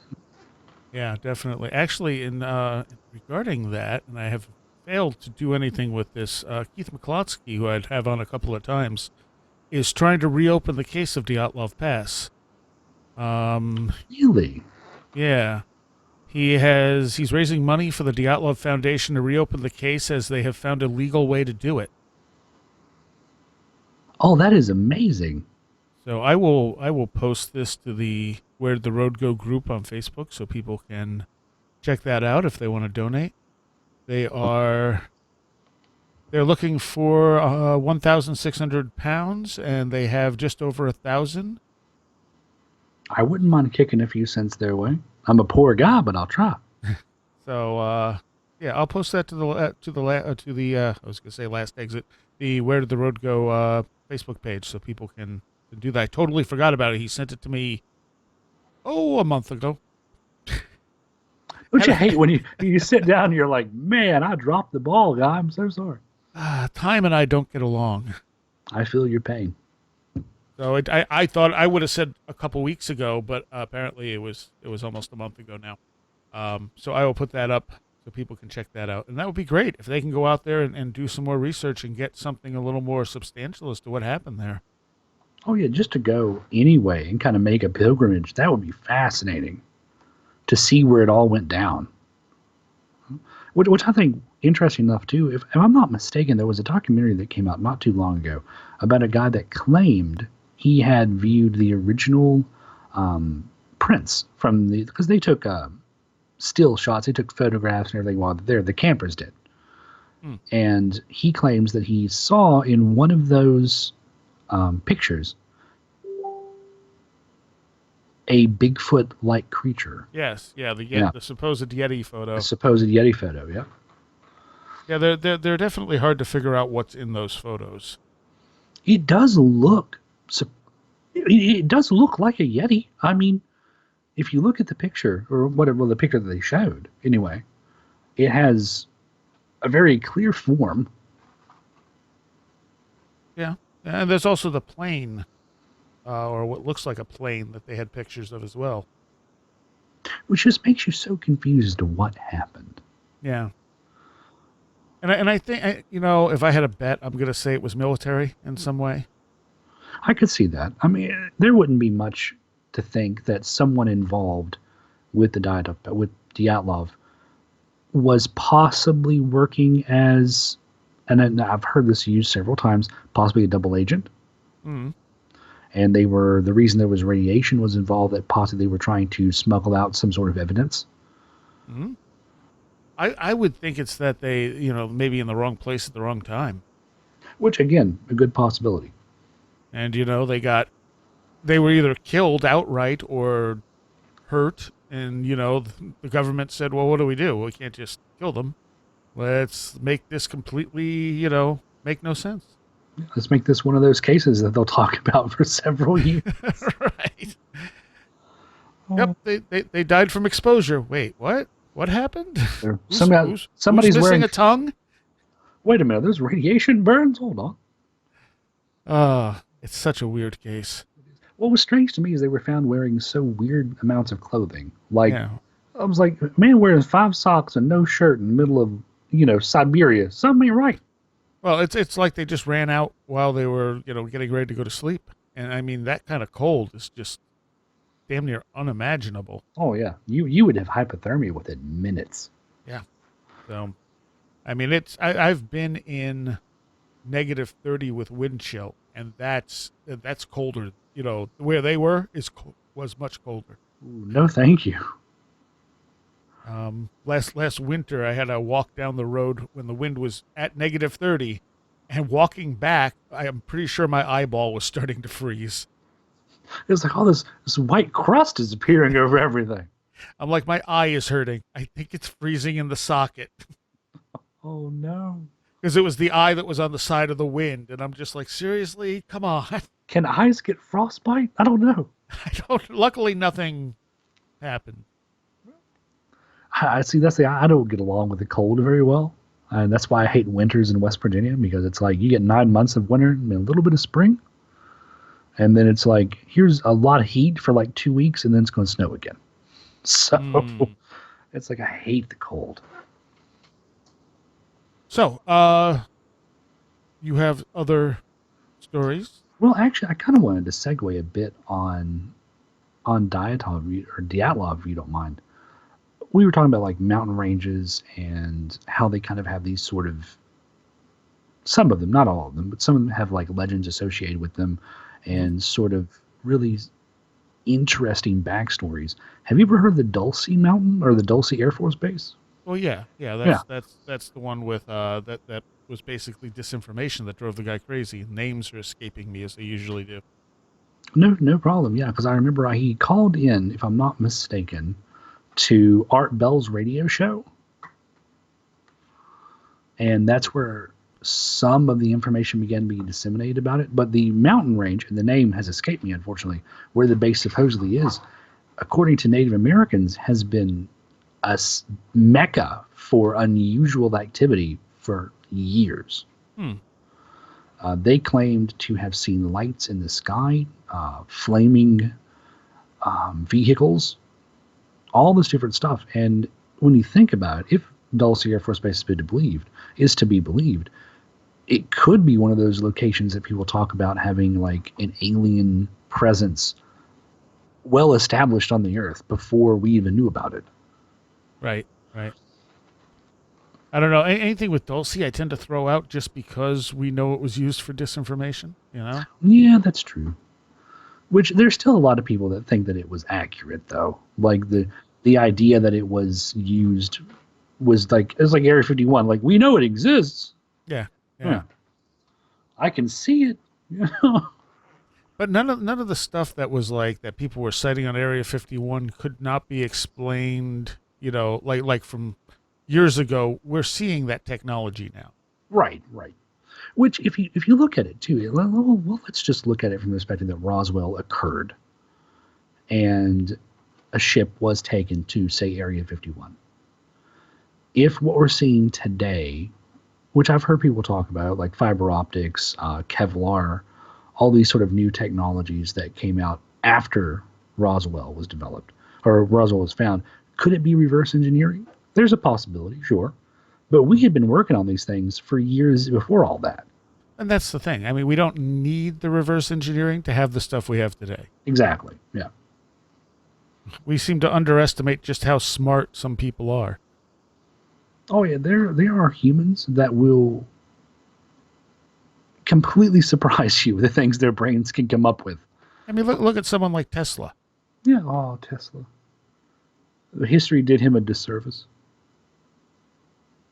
A: Yeah, definitely. Actually, in regarding that, and I have failed to do anything with this, Keith McCloskey, who I'd have on a couple of times, is trying to reopen the case of Dyatlov Pass.
C: Really?
A: Yeah. He's raising money for the Dyatlov Foundation to reopen the case as they have found a legal way to do it.
C: Oh, that is amazing.
A: So I will post this to the Where Did the Road Go group on Facebook so people can check that out if they want to donate. They're looking for 1,600 pounds, and they have just over 1,000.
C: I wouldn't mind kicking a few cents their way. I'm a poor guy, but I'll try.
A: So yeah, I'll post that to the I was gonna say Last Exit, the Where Did the Road Go Facebook page, so people can do that. I totally forgot about it. He sent it to me a month ago.
C: Don't you hate when you sit down and you're like, man, I dropped the ball, guy. I'm so sorry.
A: Time and I don't get along.
C: I feel your pain.
A: So I thought I would have said a couple weeks ago, but apparently it was almost a month ago now. So I will put that up so people can check that out. And that would be great if they can go out there and do some more research and get something a little more substantial as to what happened there.
C: Oh yeah, just to go anyway and kind of make a pilgrimage, that would be fascinating to see where it all went down. Which I think interesting enough too. If I'm not mistaken, there was a documentary that came out not too long ago about a guy that claimed he had viewed the original prints from because they took still shots, they took photographs and everything while they're there. The campers did, and he claims that he saw in one of those pictures a Bigfoot-like creature.
A: Yes, the supposed Yeti photo.
C: The supposed Yeti photo, yeah.
A: Yeah, they're definitely hard to figure out what's in those photos.
C: It does look like a Yeti. I mean, if you look at the picture, or whatever, the picture that they showed, anyway, it has a very clear form.
A: Yeah, and there's also the plane, or what looks like a plane that they had pictures of as well.
C: Which just makes you so confused as to what happened.
A: Yeah. And I think, if I had a bet, I'm going to say it was military in some way.
C: I could see that. I mean, there wouldn't be much to think that someone involved with with Dyatlov was possibly working as, and I've heard this used several times, possibly a double agent.
A: Mm-hmm.
C: And the reason there was radiation was involved, that possibly they were trying to smuggle out some sort of evidence.
A: Mm-hmm. I would think it's that they, maybe in the wrong place at the wrong time.
C: Which, again, a good possibility.
A: And, they were either killed outright or hurt. And, the government said, well, what do? We can't just kill them. Let's make this completely, make no sense.
C: Let's make this one of those cases that they'll talk about for several years.
A: Right. Oh. Yep, they died from exposure. Wait, what? What happened?
C: Somebody's
A: missing
C: wearing
A: a tongue?
C: Wait a minute, there's radiation burns? Hold on.
A: It's such a weird case.
C: What was strange to me is they were found wearing so weird amounts of clothing. I was like, man wearing 5 socks and no shirt in the middle of, Siberia. Something ain't right.
A: Well, it's like they just ran out while they were, getting ready to go to sleep. And I mean, that kind of cold is just damn near unimaginable.
C: Oh yeah, you would have hypothermia within minutes.
A: Yeah. So, I mean, I've been in -30 with wind chill, and that's colder. Where they were was much colder.
C: Ooh, no, thank you.
A: Last winter, I had to walk down the road when the wind was at -30, and walking back, I am pretty sure my eyeball was starting to freeze.
C: It's like all this white crust is appearing over everything.
A: I'm like, my eye is hurting. I think it's freezing in the socket.
C: Oh, no.
A: Because it was the eye that was on the side of the wind. And I'm just like, seriously? Come on.
C: Can eyes get frostbite? I don't know.
A: Luckily, nothing happened.
C: I see. I don't get along with the cold very well. And that's why I hate winters in West Virginia, because it's like you get 9 months of winter and a little bit of spring. And then it's like, here's a lot of heat for like 2 weeks, and then it's going to snow again. So it's like, I hate the cold.
A: So, you have other stories?
C: Well, actually, I kind of wanted to segue a bit on Dyatlov, if you don't mind. We were talking about like mountain ranges and how they kind of have these sort of, some of them, not all of them, but some of them have like legends associated with them and sort of really interesting backstories. Have you ever heard of the Dulce Mountain or the Dulce Air Force Base?
A: Well, yeah. That's the one with that was basically disinformation that drove the guy crazy. Names are escaping me as they usually do.
C: No problem. Yeah, because I remember he called in, if I'm not mistaken, to Art Bell's radio show, and that's where some of the information began being disseminated about it. But the mountain range, and the name has escaped me, unfortunately, where the base supposedly is, according to Native Americans, has been a mecca for unusual activity for years. They claimed to have seen lights in the sky, flaming vehicles, all this different stuff. And when you think about it, if Dulce Air Force Base is to be believed, it could be one of those locations that people talk about having like an alien presence well established on the Earth before we even knew about it.
A: Right. I don't know. Anything with Dulce, I tend to throw out just because we know it was used for disinformation, you know?
C: Yeah, that's true. Which there's still a lot of people that think that it was accurate, though. Like the idea that it was used was like, it's like Area 51. Like, we know it exists.
A: Yeah.
C: I can see it. You know?
A: But none of the stuff that was like that people were citing on Area 51 could not be explained, you know, like from years ago. We're seeing that technology now.
C: Right. Which, if you look at it too, well, let's just look at it from the perspective that Roswell occurred, and a ship was taken to, say, Area 51. If what we're seeing today, which I've heard people talk about, like fiber optics, Kevlar, all these sort of new technologies that came out after Roswell was developed or Roswell was found, could it be reverse engineering? There's a possibility, sure. But we had been working on these things for years before all that.
A: And that's the thing. I mean, we don't need the reverse engineering to have the stuff we have today.
C: Exactly, yeah.
A: We seem to underestimate just how smart some people are.
C: Oh, yeah, there are humans that will completely surprise you with the things their brains can come up with.
A: I mean, look at someone like Tesla.
C: Yeah, oh, Tesla. History did him a disservice.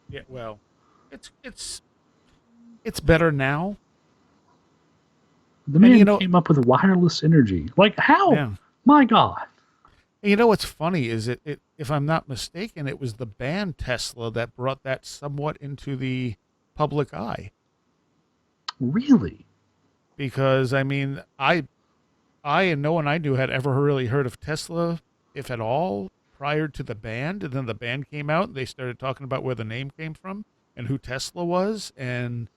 A: Yeah, well, it's better now.
C: The man came up with wireless energy. Like, how?
A: Yeah.
C: My God.
A: And you know what's funny is it, if I'm not mistaken, it was the band Tesla that brought that somewhat into the public eye.
C: Really?
A: Because, I mean, I and no one I knew had ever really heard of Tesla, if at all, prior to the band. And then the band came out and they started talking about where the name came from and who Tesla was. And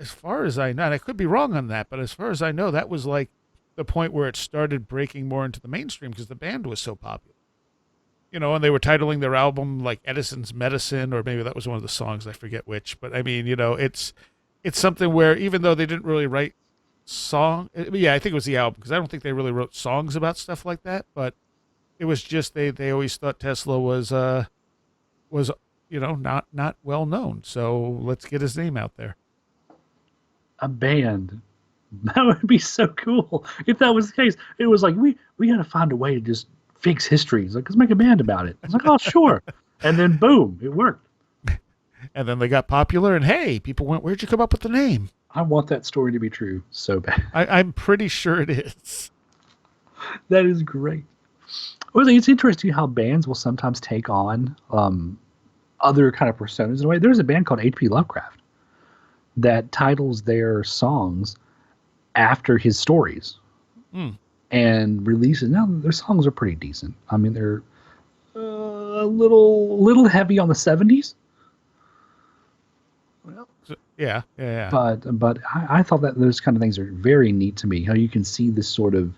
A: as far as I know, and I could be wrong on that, but as far as I know, that was like the point where it started breaking more into the mainstream because the band was so popular. You know, and they were titling their album like Edison's Medicine, or maybe that was one of the songs, I forget which. But I mean, you know, it's something where even though they didn't really write I think it was the album, because I don't think they really wrote songs about stuff like that, but it was just they always thought Tesla was you know, not well known. So let's get his name out there.
C: A band. That would be so cool if that was the case. It was like, we got to find a way to just fix history. It's like, let's make a band about it. I was like, oh, sure. And then boom, it worked.
A: And then they got popular, and hey, people went, where'd you come up with the name?
C: I want that story to be true so bad.
A: I'm pretty sure it is.
C: That is great. Well, it's interesting how bands will sometimes take on other kind of personas in a way. There's a band called H.P. Lovecraft that titles their songs after his stories and releases. Now, their songs are pretty decent. I mean, they're a little heavy on the 70s. Well,
A: yeah.
C: But I thought that those kind of things are very neat to me. How you can see this sort of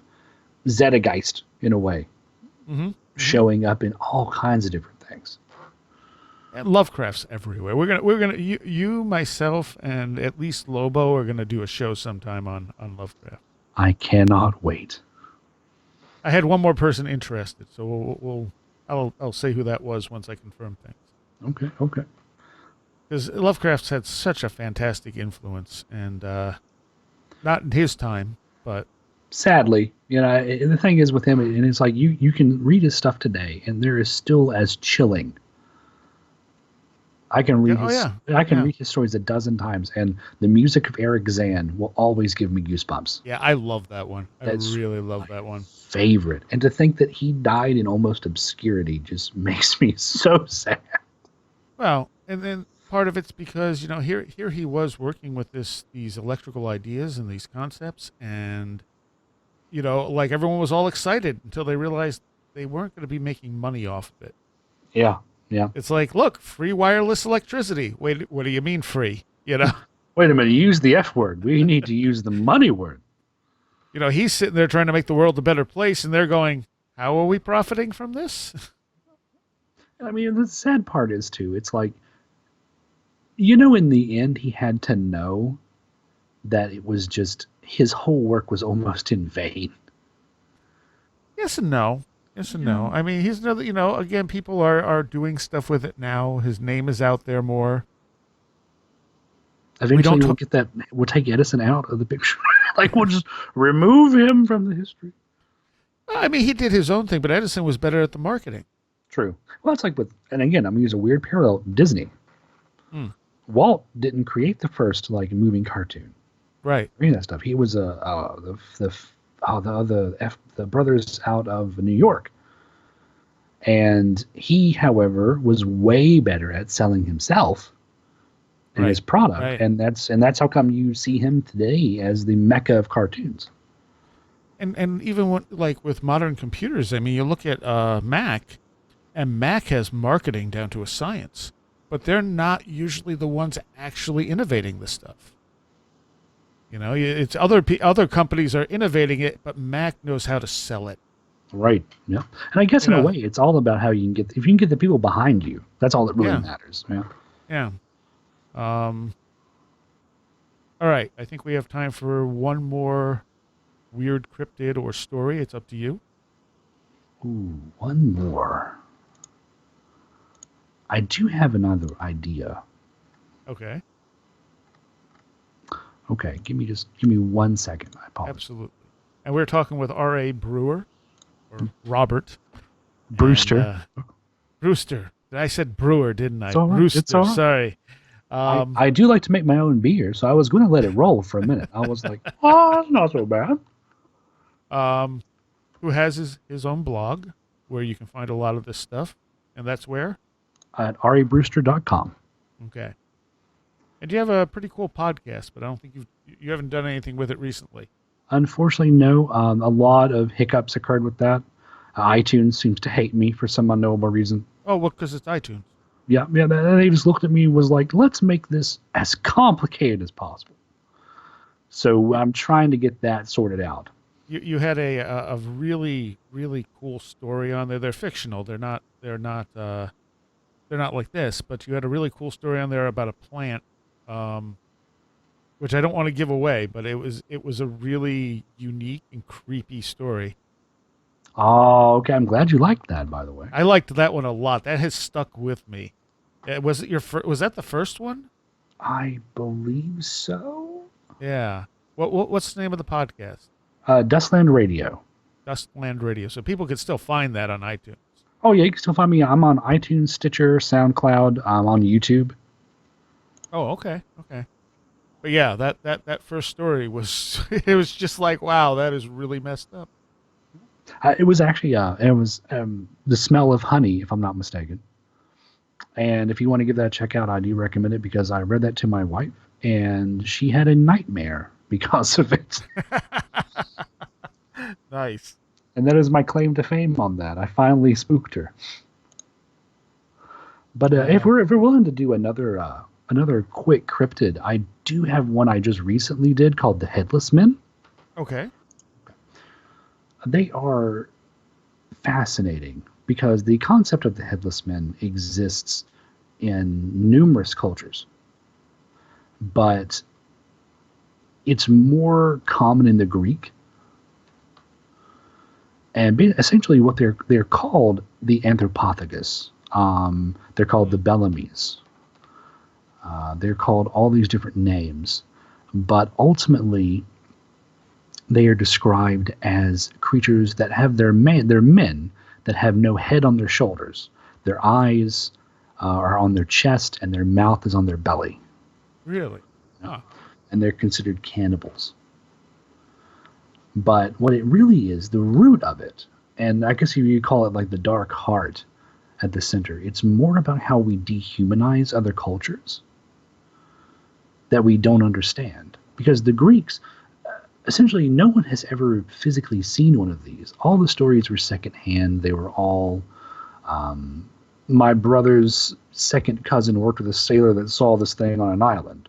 C: Zeitgeist in a way showing up in all kinds of different things.
A: And Lovecraft's everywhere. We're gonna you myself and at least Lobo are gonna do a show sometime on Lovecraft.
C: I cannot wait.
A: I had one more person interested, so I'll say who that was once I confirm things.
C: Okay.
A: Because Lovecraft's had such a fantastic influence, and not in his time, but
C: sadly, you know, the thing is with him, and it's like you can read his stuff today, and there is still as chilling. I can read read his stories a dozen times, and the music of Eric Zan will always give me goosebumps.
A: Yeah, I love that one. That's really love that one.
C: Favorite. And to think that he died in almost obscurity just makes me so sad.
A: Well, and then part of it's because, you know, here he was working with these electrical ideas and these concepts, and you know, like everyone was all excited until they realized they weren't going to be making money off of it.
C: Yeah.
A: It's like, look, free wireless electricity. Wait, what do you mean free? You know?
C: Wait a minute, use the F word. We need to use the money word.
A: You know, he's sitting there trying to make the world a better place, and they're going, how are we profiting from this?
C: I mean, the sad part is too. It's like, in the end, he had to know that it was just his whole work was almost in vain.
A: Yes and no. Yes and no.
C: Yeah.
A: I mean, he's another. Again, people are doing stuff with it now. His name is out there more. We
C: Eventually,
A: don't.
C: we'll get that. We'll take Edison out of the picture. Like we'll just remove him from the history.
A: I mean, he did his own thing, but Edison was better at the marketing.
C: True. Well, it's like with, and again, I'm gonna use a weird parallel. Disney.
A: Hmm.
C: Walt didn't create the first like moving cartoon.
A: Right.
C: Any of that stuff. He was the brothers out of New York, and he, however, was way better at selling himself and his product,
A: Right.
C: and that's how come you see him today as the mecca of cartoons.
A: And even with modern computers, I mean, you look at Mac, and Mac has marketing down to a science, but they're not usually the ones actually innovating this stuff. It's other companies are innovating it, but Mac knows how to sell it.
C: Right. Yeah. And I guess in a way, it's all about how you can if you can get the people behind you. That's all that really matters. Yeah.
A: Yeah. All right. I think we have time for one more weird cryptid or story. It's up to you.
C: Ooh, one more. I do have another idea.
A: Okay.
C: Okay, give me 1 second. I apologize.
A: Absolutely. And we're talking with R.A. Brewer, or Robert.
C: Brewster.
A: And, Brewster. I said Brewer, didn't I?
C: It's all right.
A: Brewster,
C: It's all right.
A: sorry.
C: I do like to make my own beer, so I was going to let it roll for a minute. I was like, oh, it's not so bad.
A: Who has his own blog where you can find a lot of this stuff. And that's where?
C: At rebrewster.com.
A: Okay. And you have a pretty cool podcast, but I don't think you haven't done anything with it recently.
C: Unfortunately, no. A lot of hiccups occurred with that. iTunes seems to hate me for some unknowable reason.
A: Oh, well, because it's iTunes.
C: Yeah. They just looked at me and was like, let's make this as complicated as possible. So I'm trying to get that sorted out.
A: You had a really, really cool story on there. They're fictional. They're not like this, but you had a really cool story on there about a plant, which I don't want to give away, but it was a really unique and creepy story.
C: Oh, okay. I'm glad you liked that, by the way.
A: I liked that one a lot. That has stuck with me. Was that the first one?
C: I believe so.
A: Yeah. What's the name of the podcast?
C: Dustland Radio.
A: Dustland Radio. So people can still find that on iTunes.
C: Oh, yeah. You can still find me. I'm on iTunes, Stitcher, SoundCloud. I'm on YouTube.
A: Oh, okay. Okay. But yeah, that first story was, it was just like, wow, that is really messed up.
C: It was actually, The Smell of Honey, if I'm not mistaken. And if you want to give that a check out, I do recommend it because I read that to my wife and she had a nightmare because of it.
A: Nice.
C: And that is my claim to fame on that. I finally spooked her. But if we're willing to do another quick cryptid, I do have one I just recently did called the Headless Men.
A: Okay.
C: They are fascinating because the concept of the Headless Men exists in numerous cultures, but it's more common in the Greek. And essentially what they're called the Anthropophagus. They're called the Bellamys. They're called all these different names. But ultimately, they are described as creatures that have they're men that have no head on their shoulders. Their eyes are on their chest and their mouth is on their belly.
A: Really? Huh.
C: And they're considered cannibals. But what it really is, the root of it, and I guess you call it like the dark heart at the center, it's more about how we dehumanize other cultures that we don't understand. Because the Greeks, essentially no one has ever physically seen one of these. All the stories were secondhand. They were all, my brother's second cousin worked with a sailor that saw this thing on an island.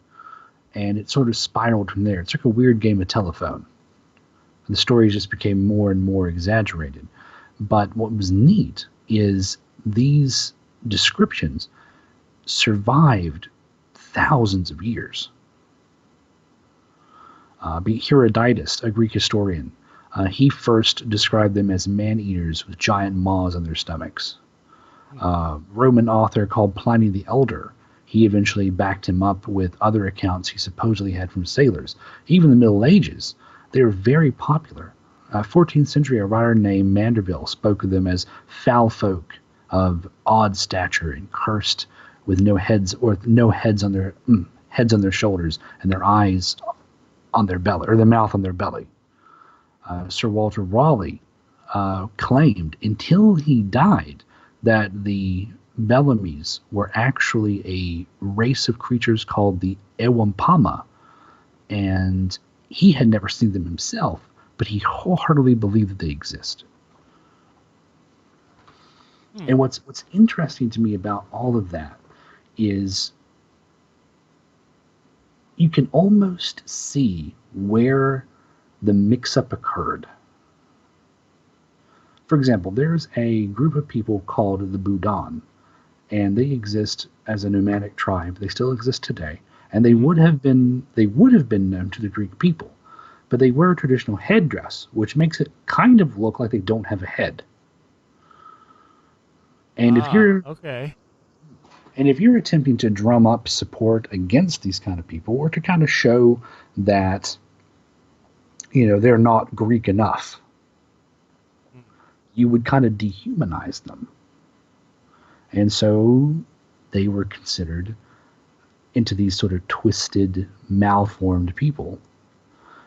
C: And it sort of spiraled from there. It's like a weird game of telephone. The stories just became more and more exaggerated. But what was neat is these descriptions survived thousands of years. Herodotus, a Greek historian, he first described them as man-eaters with giant maws on their stomachs. Roman author called Pliny the Elder, he eventually backed him up with other accounts he supposedly had from sailors. Even in the Middle Ages, they were very popular. 14th century, a writer named Manderville spoke of them as foul folk of odd stature and cursed, with no heads on their shoulders and their eyes on their belly, or their mouth on their belly. Sir Walter Raleigh claimed until he died that the Bellamys were actually a race of creatures called the Ewampama, and he had never seen them himself, but he wholeheartedly believed that they exist. And what's interesting to me about all of that is you can almost see where the mix-up occurred. For example, there's a group of people called the Budan, and they exist as a nomadic tribe. They still exist today, and they would have been known to the Greek people, but they wear a traditional headdress, which makes it kind of look like they don't have a head. And if you're attempting to drum up support against these kind of people, or to kind of show that, they're not Greek enough, you would kind of dehumanize them. And so they were considered into these sort of twisted, malformed people.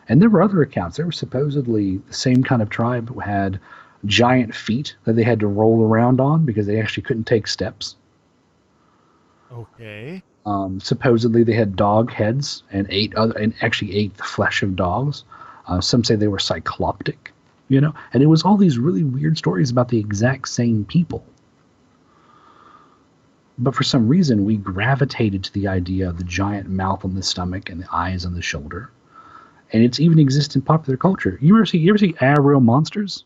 C: And there were other accounts. There were supposedly the same kind of tribe who had giant feet that they had to roll around on because they actually couldn't take steps.
A: Okay.
C: Supposedly they had dog heads and actually ate the flesh of dogs. Some say they were cycloptic, and it was all these really weird stories about the exact same people. But for some reason, we gravitated to the idea of the giant mouth on the stomach and the eyes on the shoulder. And it's even exists in popular culture. You ever see Real Monsters?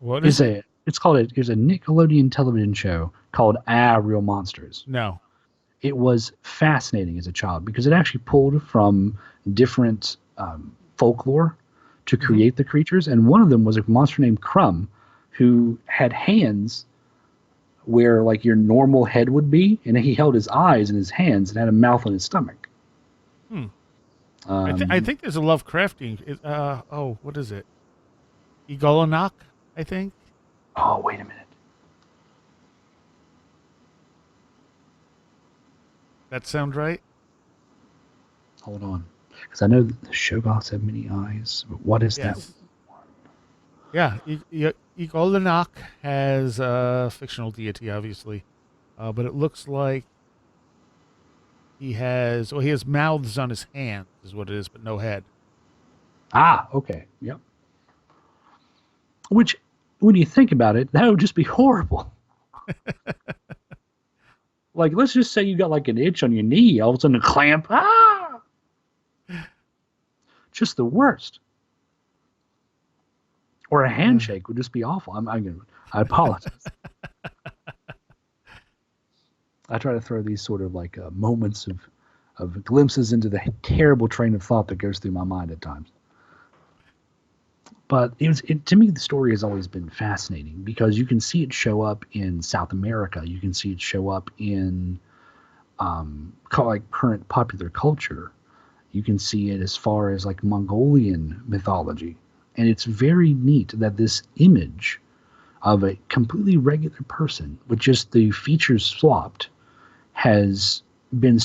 A: What is it?
C: There's a Nickelodeon television show called Real Monsters.
A: No.
C: It was fascinating as a child because it actually pulled from different folklore to create the creatures. And one of them was a monster named Crumb, who had hands where like your normal head would be, and he held his eyes in his hands and had a mouth on his stomach.
A: I think there's a Lovecraftian. What is it? Igolonak, I think.
C: Oh, wait a minute.
A: That sound right?
C: Hold on. Because I know that the Shoggoths have many eyes. But what is that?
A: Yeah, Igolonak has a fictional deity, obviously. But it looks like he has mouths on his hands, is what it is, but no head.
C: Okay. Yep. Which, when you think about it, that would just be horrible. Like, let's just say you got like an itch on your knee, all of a sudden a clamp. Just the worst. Or a handshake would just be awful. I apologize. I try to throw these sort of like moments of glimpses into the terrible train of thought that goes through my mind at times. But to me, the story has always been fascinating because you can see it show up in South America. You can see it show up in current popular culture. You can see it as far as like Mongolian mythology. And it's very neat that this image of a completely regular person with just the features swapped has been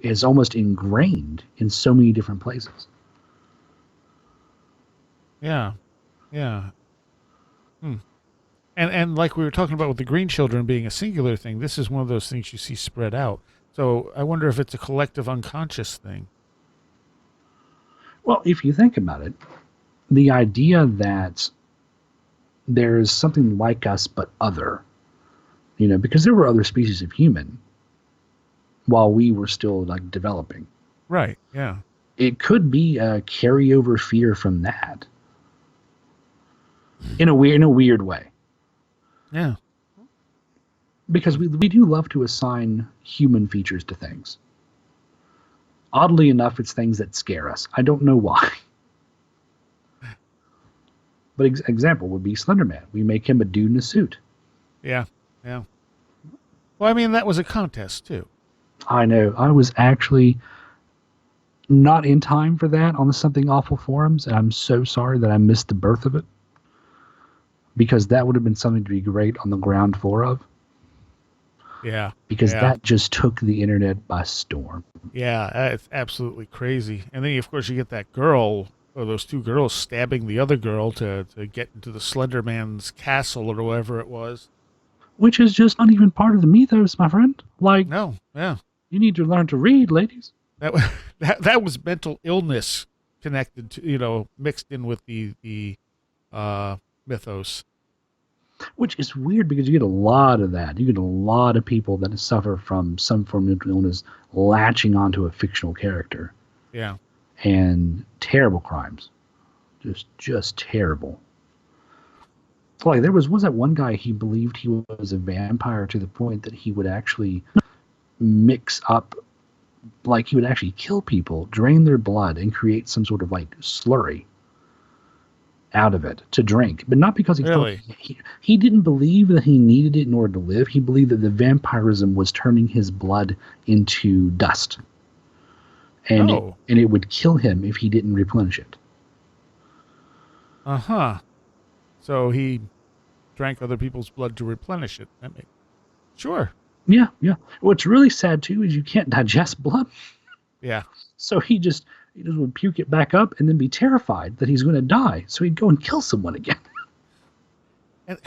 C: is almost ingrained in so many different places.
A: Yeah. And like we were talking about with the green children being a singular thing, this is one of those things you see spread out. So I wonder if it's a collective unconscious thing.
C: Well, if you think about it, the idea that there's something like us but other, because there were other species of human while we were still like developing.
A: Right, yeah.
C: It could be a carryover fear from that. In a weird way.
A: Yeah.
C: Because we do love to assign human features to things. Oddly enough, it's things that scare us. I don't know why. But example would be Slender Man. We make him a dude in a suit.
A: Yeah. Yeah. Well, I mean, that was a contest too.
C: I know. I was actually not in time for that on the Something Awful forums, and I'm so sorry that I missed the birth of it. Because that would have been something to be great on the ground floor of.
A: Yeah.
C: Because
A: Yeah.
C: that just took the internet by storm.
A: Yeah. It's absolutely crazy. And then, of course, you get that girl, or those two girls stabbing the other girl to get into the Slender Man's castle or whatever it was.
C: Which is just not even part of the mythos, my friend. Like,
A: No. Yeah.
C: you need to learn to read, ladies.
A: That was, that was mental illness connected to, mixed in with the mythos.
C: Which is weird because you get a lot of that. You get a lot of people that suffer from some form of mental illness latching onto a fictional character.
A: Yeah.
C: And terrible crimes. Just terrible. Like there was that one guy, he believed he was a vampire to the point that he would actually mix up, like he would actually kill people, drain their blood, and create some sort of like slurry out of it to drink. But not because he
A: Really?
C: he didn't believe that he needed it in order to live. He believed that the vampirism was turning his blood into dust. And it would kill him if he didn't replenish it.
A: Uh-huh. So he drank other people's blood to replenish it. Sure.
C: Yeah. What's really sad too is you can't digest blood.
A: Yeah.
C: So he just would puke it back up and then be terrified that he's going to die. So he'd go and kill someone again.
A: And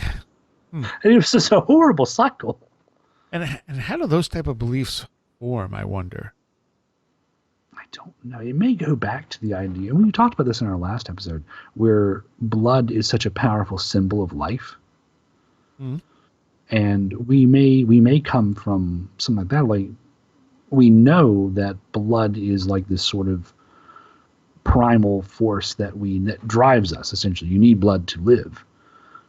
C: it was just a horrible cycle.
A: And how do those type of beliefs form, I wonder?
C: I don't know. It may go back to the idea. We talked about this in our last episode, where blood is such a powerful symbol of life.
A: Mm-hmm.
C: And we may come from something like that. Like, we know that blood is like this sort of primal force that drives us, essentially. You need blood to live.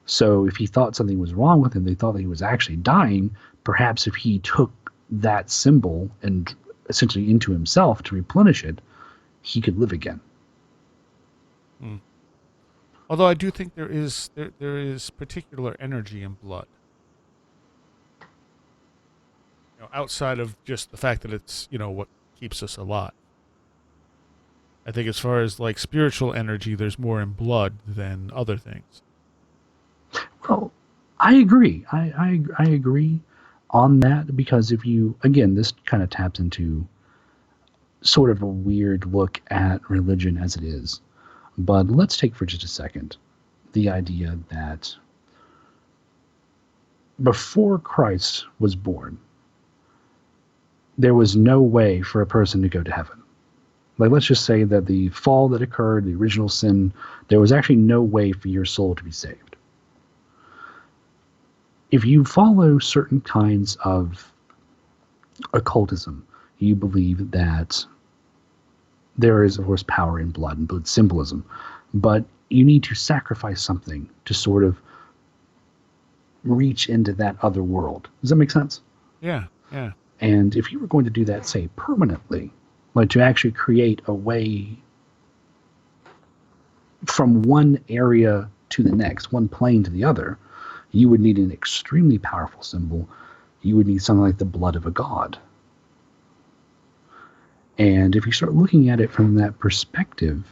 C: So if he thought something was wrong with him, they thought that he was actually dying, perhaps if he took that symbol and essentially into himself to replenish it, he could live again.
A: Although I do think there is particular energy in blood. Outside of just the fact that it's, what keeps us alive. I think as far as like spiritual energy, there's more in blood than other things.
C: Well, I agree. I agree on that, because if you, again, this kind of taps into sort of a weird look at religion as it is. But let's take for just a second the idea that before Christ was born, there was no way for a person to go to heaven. Like, let's just say that the fall that occurred, the original sin, there was actually no way for your soul to be saved. If you follow certain kinds of occultism, you believe that there is, of course, power in blood and blood symbolism, but you need to sacrifice something to sort of reach into that other world. Does that make sense?
A: Yeah.
C: And if you were going to do that, say, permanently, like to actually create a way from one area to the next, one plane to the other, you would need an extremely powerful symbol. You would need something like the blood of a god. And if you start looking at it from that perspective,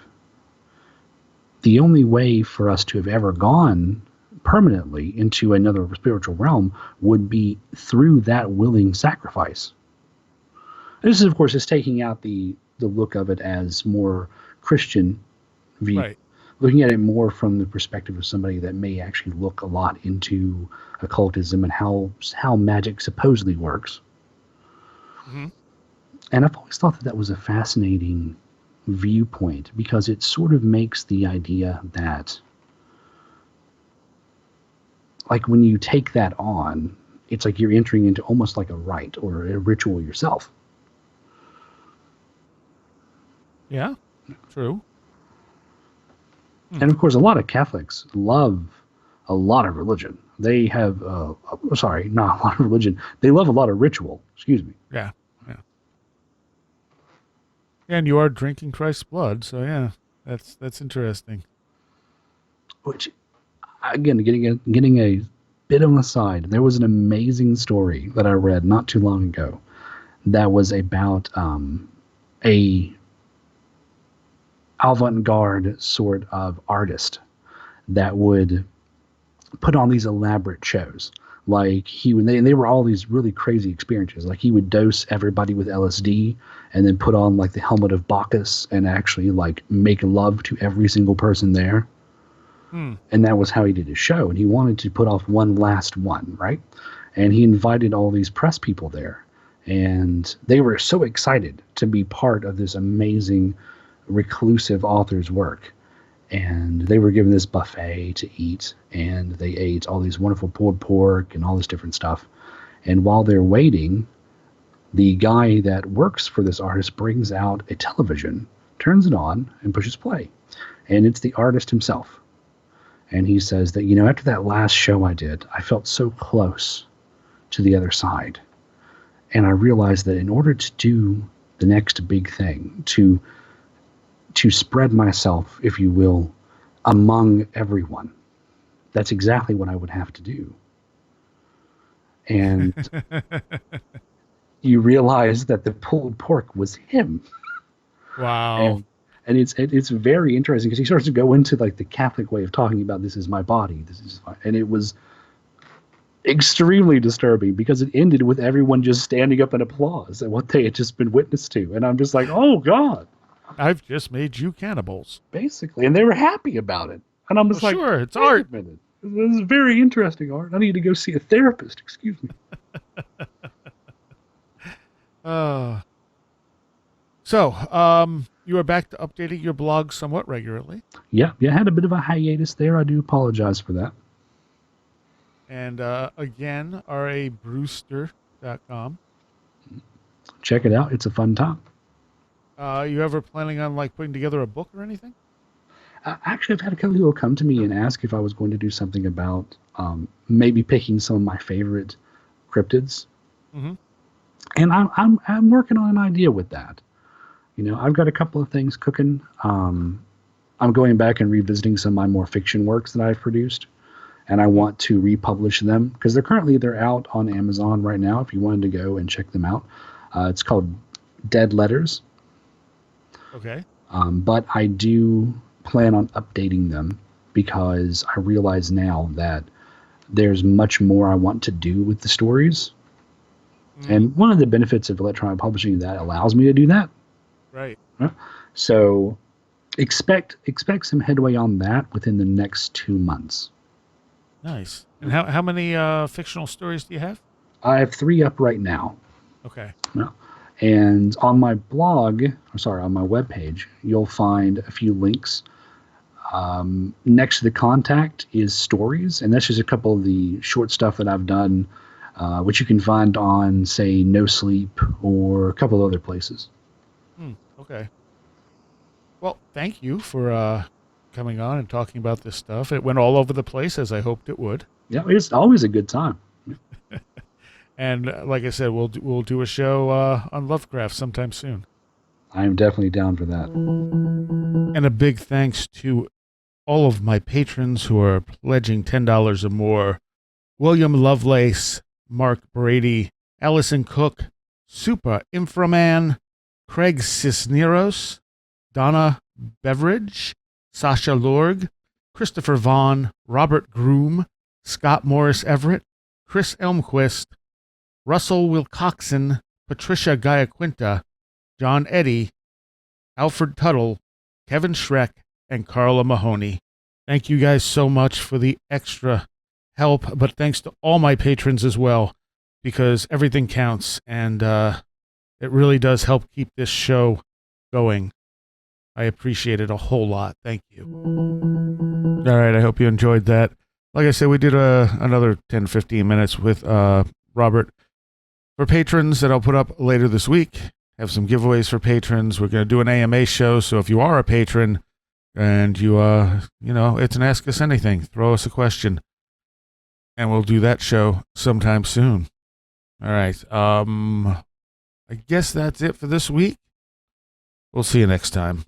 C: the only way for us to have ever gone permanently into another spiritual realm would be through that willing sacrifice. This is, of course, is taking out the look of it as more Christian view.
A: Right.
C: Looking at it more from the perspective of somebody that may actually look a lot into occultism and how magic supposedly works.
A: Mm-hmm.
C: And I've always thought that was a fascinating viewpoint, because it sort of makes the idea that, like, when you take that on, it's like you're entering into almost like a rite or a ritual yourself.
A: Yeah, true.
C: And of course, a lot of Catholics love a lot of religion. They have, sorry, not a lot of religion. They love a lot of ritual. Excuse me.
A: Yeah. Yeah. And you are drinking Christ's blood, so yeah, that's interesting.
C: Which, again, getting a bit of an aside, there was an amazing story that I read not too long ago that was about a avant-garde sort of artist that would put on these elaborate shows. Like they were all these really crazy experiences. Like he would dose everybody with LSD and then put on like the helmet of Bacchus and actually like make love to every single person there. And that was how he did his show. And he wanted to put off one last one, right? And he invited all these press people there. And they were so excited to be part of this amazing reclusive author's work. And they were given this buffet to eat. And they ate all these wonderful pulled pork and all this different stuff. And while they're waiting, the guy that works for this artist brings out a television, turns it on, and pushes play. And it's the artist himself. And he says that, after that last show I did, I felt so close to the other side. And I realized that in order to do the next big thing, to spread myself, if you will, among everyone, that's exactly what I would have to do. And you realize that the pulled pork was him.
A: Wow.
C: And it's very interesting because he starts to go into like the Catholic way of talking about this is my body, this is my, and it was extremely disturbing because it ended with everyone just standing up in applause at what they had just been witness to, and I'm just like, oh God,
A: I've just made you cannibals,
C: basically, and they were happy about it, and I'm just like,
A: sure, it's
C: wait
A: art.
C: a minute, this is very interesting art. I need to go see a therapist. Excuse me.
A: So, you are back to updating your blog somewhat regularly.
C: Yeah, I had a bit of a hiatus there. I do apologize for that.
A: And again, rabrewster.com.
C: Check it out. It's a fun time.
A: You ever planning on like putting together a book or anything?
C: Actually, I've had a couple people come to me and ask if I was going to do something about maybe picking some of my favorite cryptids. Mm-hmm. And I'm working on an idea with that. I've got a couple of things cooking. I'm going back and revisiting some of my more fiction works that I've produced, and I want to republish them because they're out on Amazon right now. If you wanted to go and check them out, it's called Dead Letters.
A: Okay.
C: But I do plan on updating them because I realize now that there's much more I want to do with the stories. And one of the benefits of electronic publishing is that allows me to do that.
A: Right.
C: So expect some headway on that within the next 2 months.
A: Nice. And how many fictional stories do you have?
C: I have 3 up right now.
A: Okay.
C: And on my blog, on my webpage, you'll find a few links. Next to the contact is stories, and that's just a couple of the short stuff that I've done, which you can find on, say, No Sleep or a couple of other places.
A: Okay. Well, thank you for coming on and talking about this stuff. It went all over the place, as I hoped it would.
C: Yeah, it's always a good time.
A: And like I said, we'll do a show on Lovecraft sometime soon.
C: I am definitely down for that.
A: And a big thanks to all of my patrons who are pledging $10 or more: William Lovelace, Mark Brady, Allison Cook, Super Inframan, Craig Cisneros, Donna Beveridge, Sasha Lorg, Christopher Vaughn, Robert Groom, Scott Morris Everett, Chris Elmquist, Russell Wilcoxon, Patricia Giaquinta, John Eddy, Alfred Tuttle, Kevin Schreck, and Carla Mahoney. Thank you guys so much for the extra help, but thanks to all my patrons as well, because everything counts, and it really does help keep this show going. I appreciate it a whole lot. Thank you. All right, I hope you enjoyed that. Like I said, we did another 10, 15 minutes with Robert for patrons that I'll put up later this week. Have some giveaways for patrons. We're going to do an AMA show, so if you are a patron and you, it's an Ask Us Anything, throw us a question. And we'll do that show sometime soon. All right. I guess that's it for this week. We'll see you next time.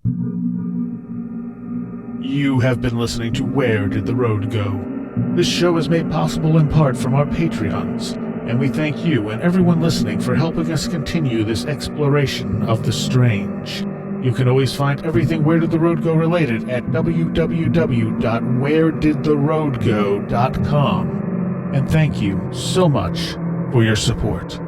A: You have been listening to Where Did the Road Go? This show is made possible in part from our Patreons, and we thank you and everyone listening for helping us continue this exploration of the strange. You can always find everything Where Did the Road Go related at www.wheredidtheroadgo.com. And thank you so much for your support.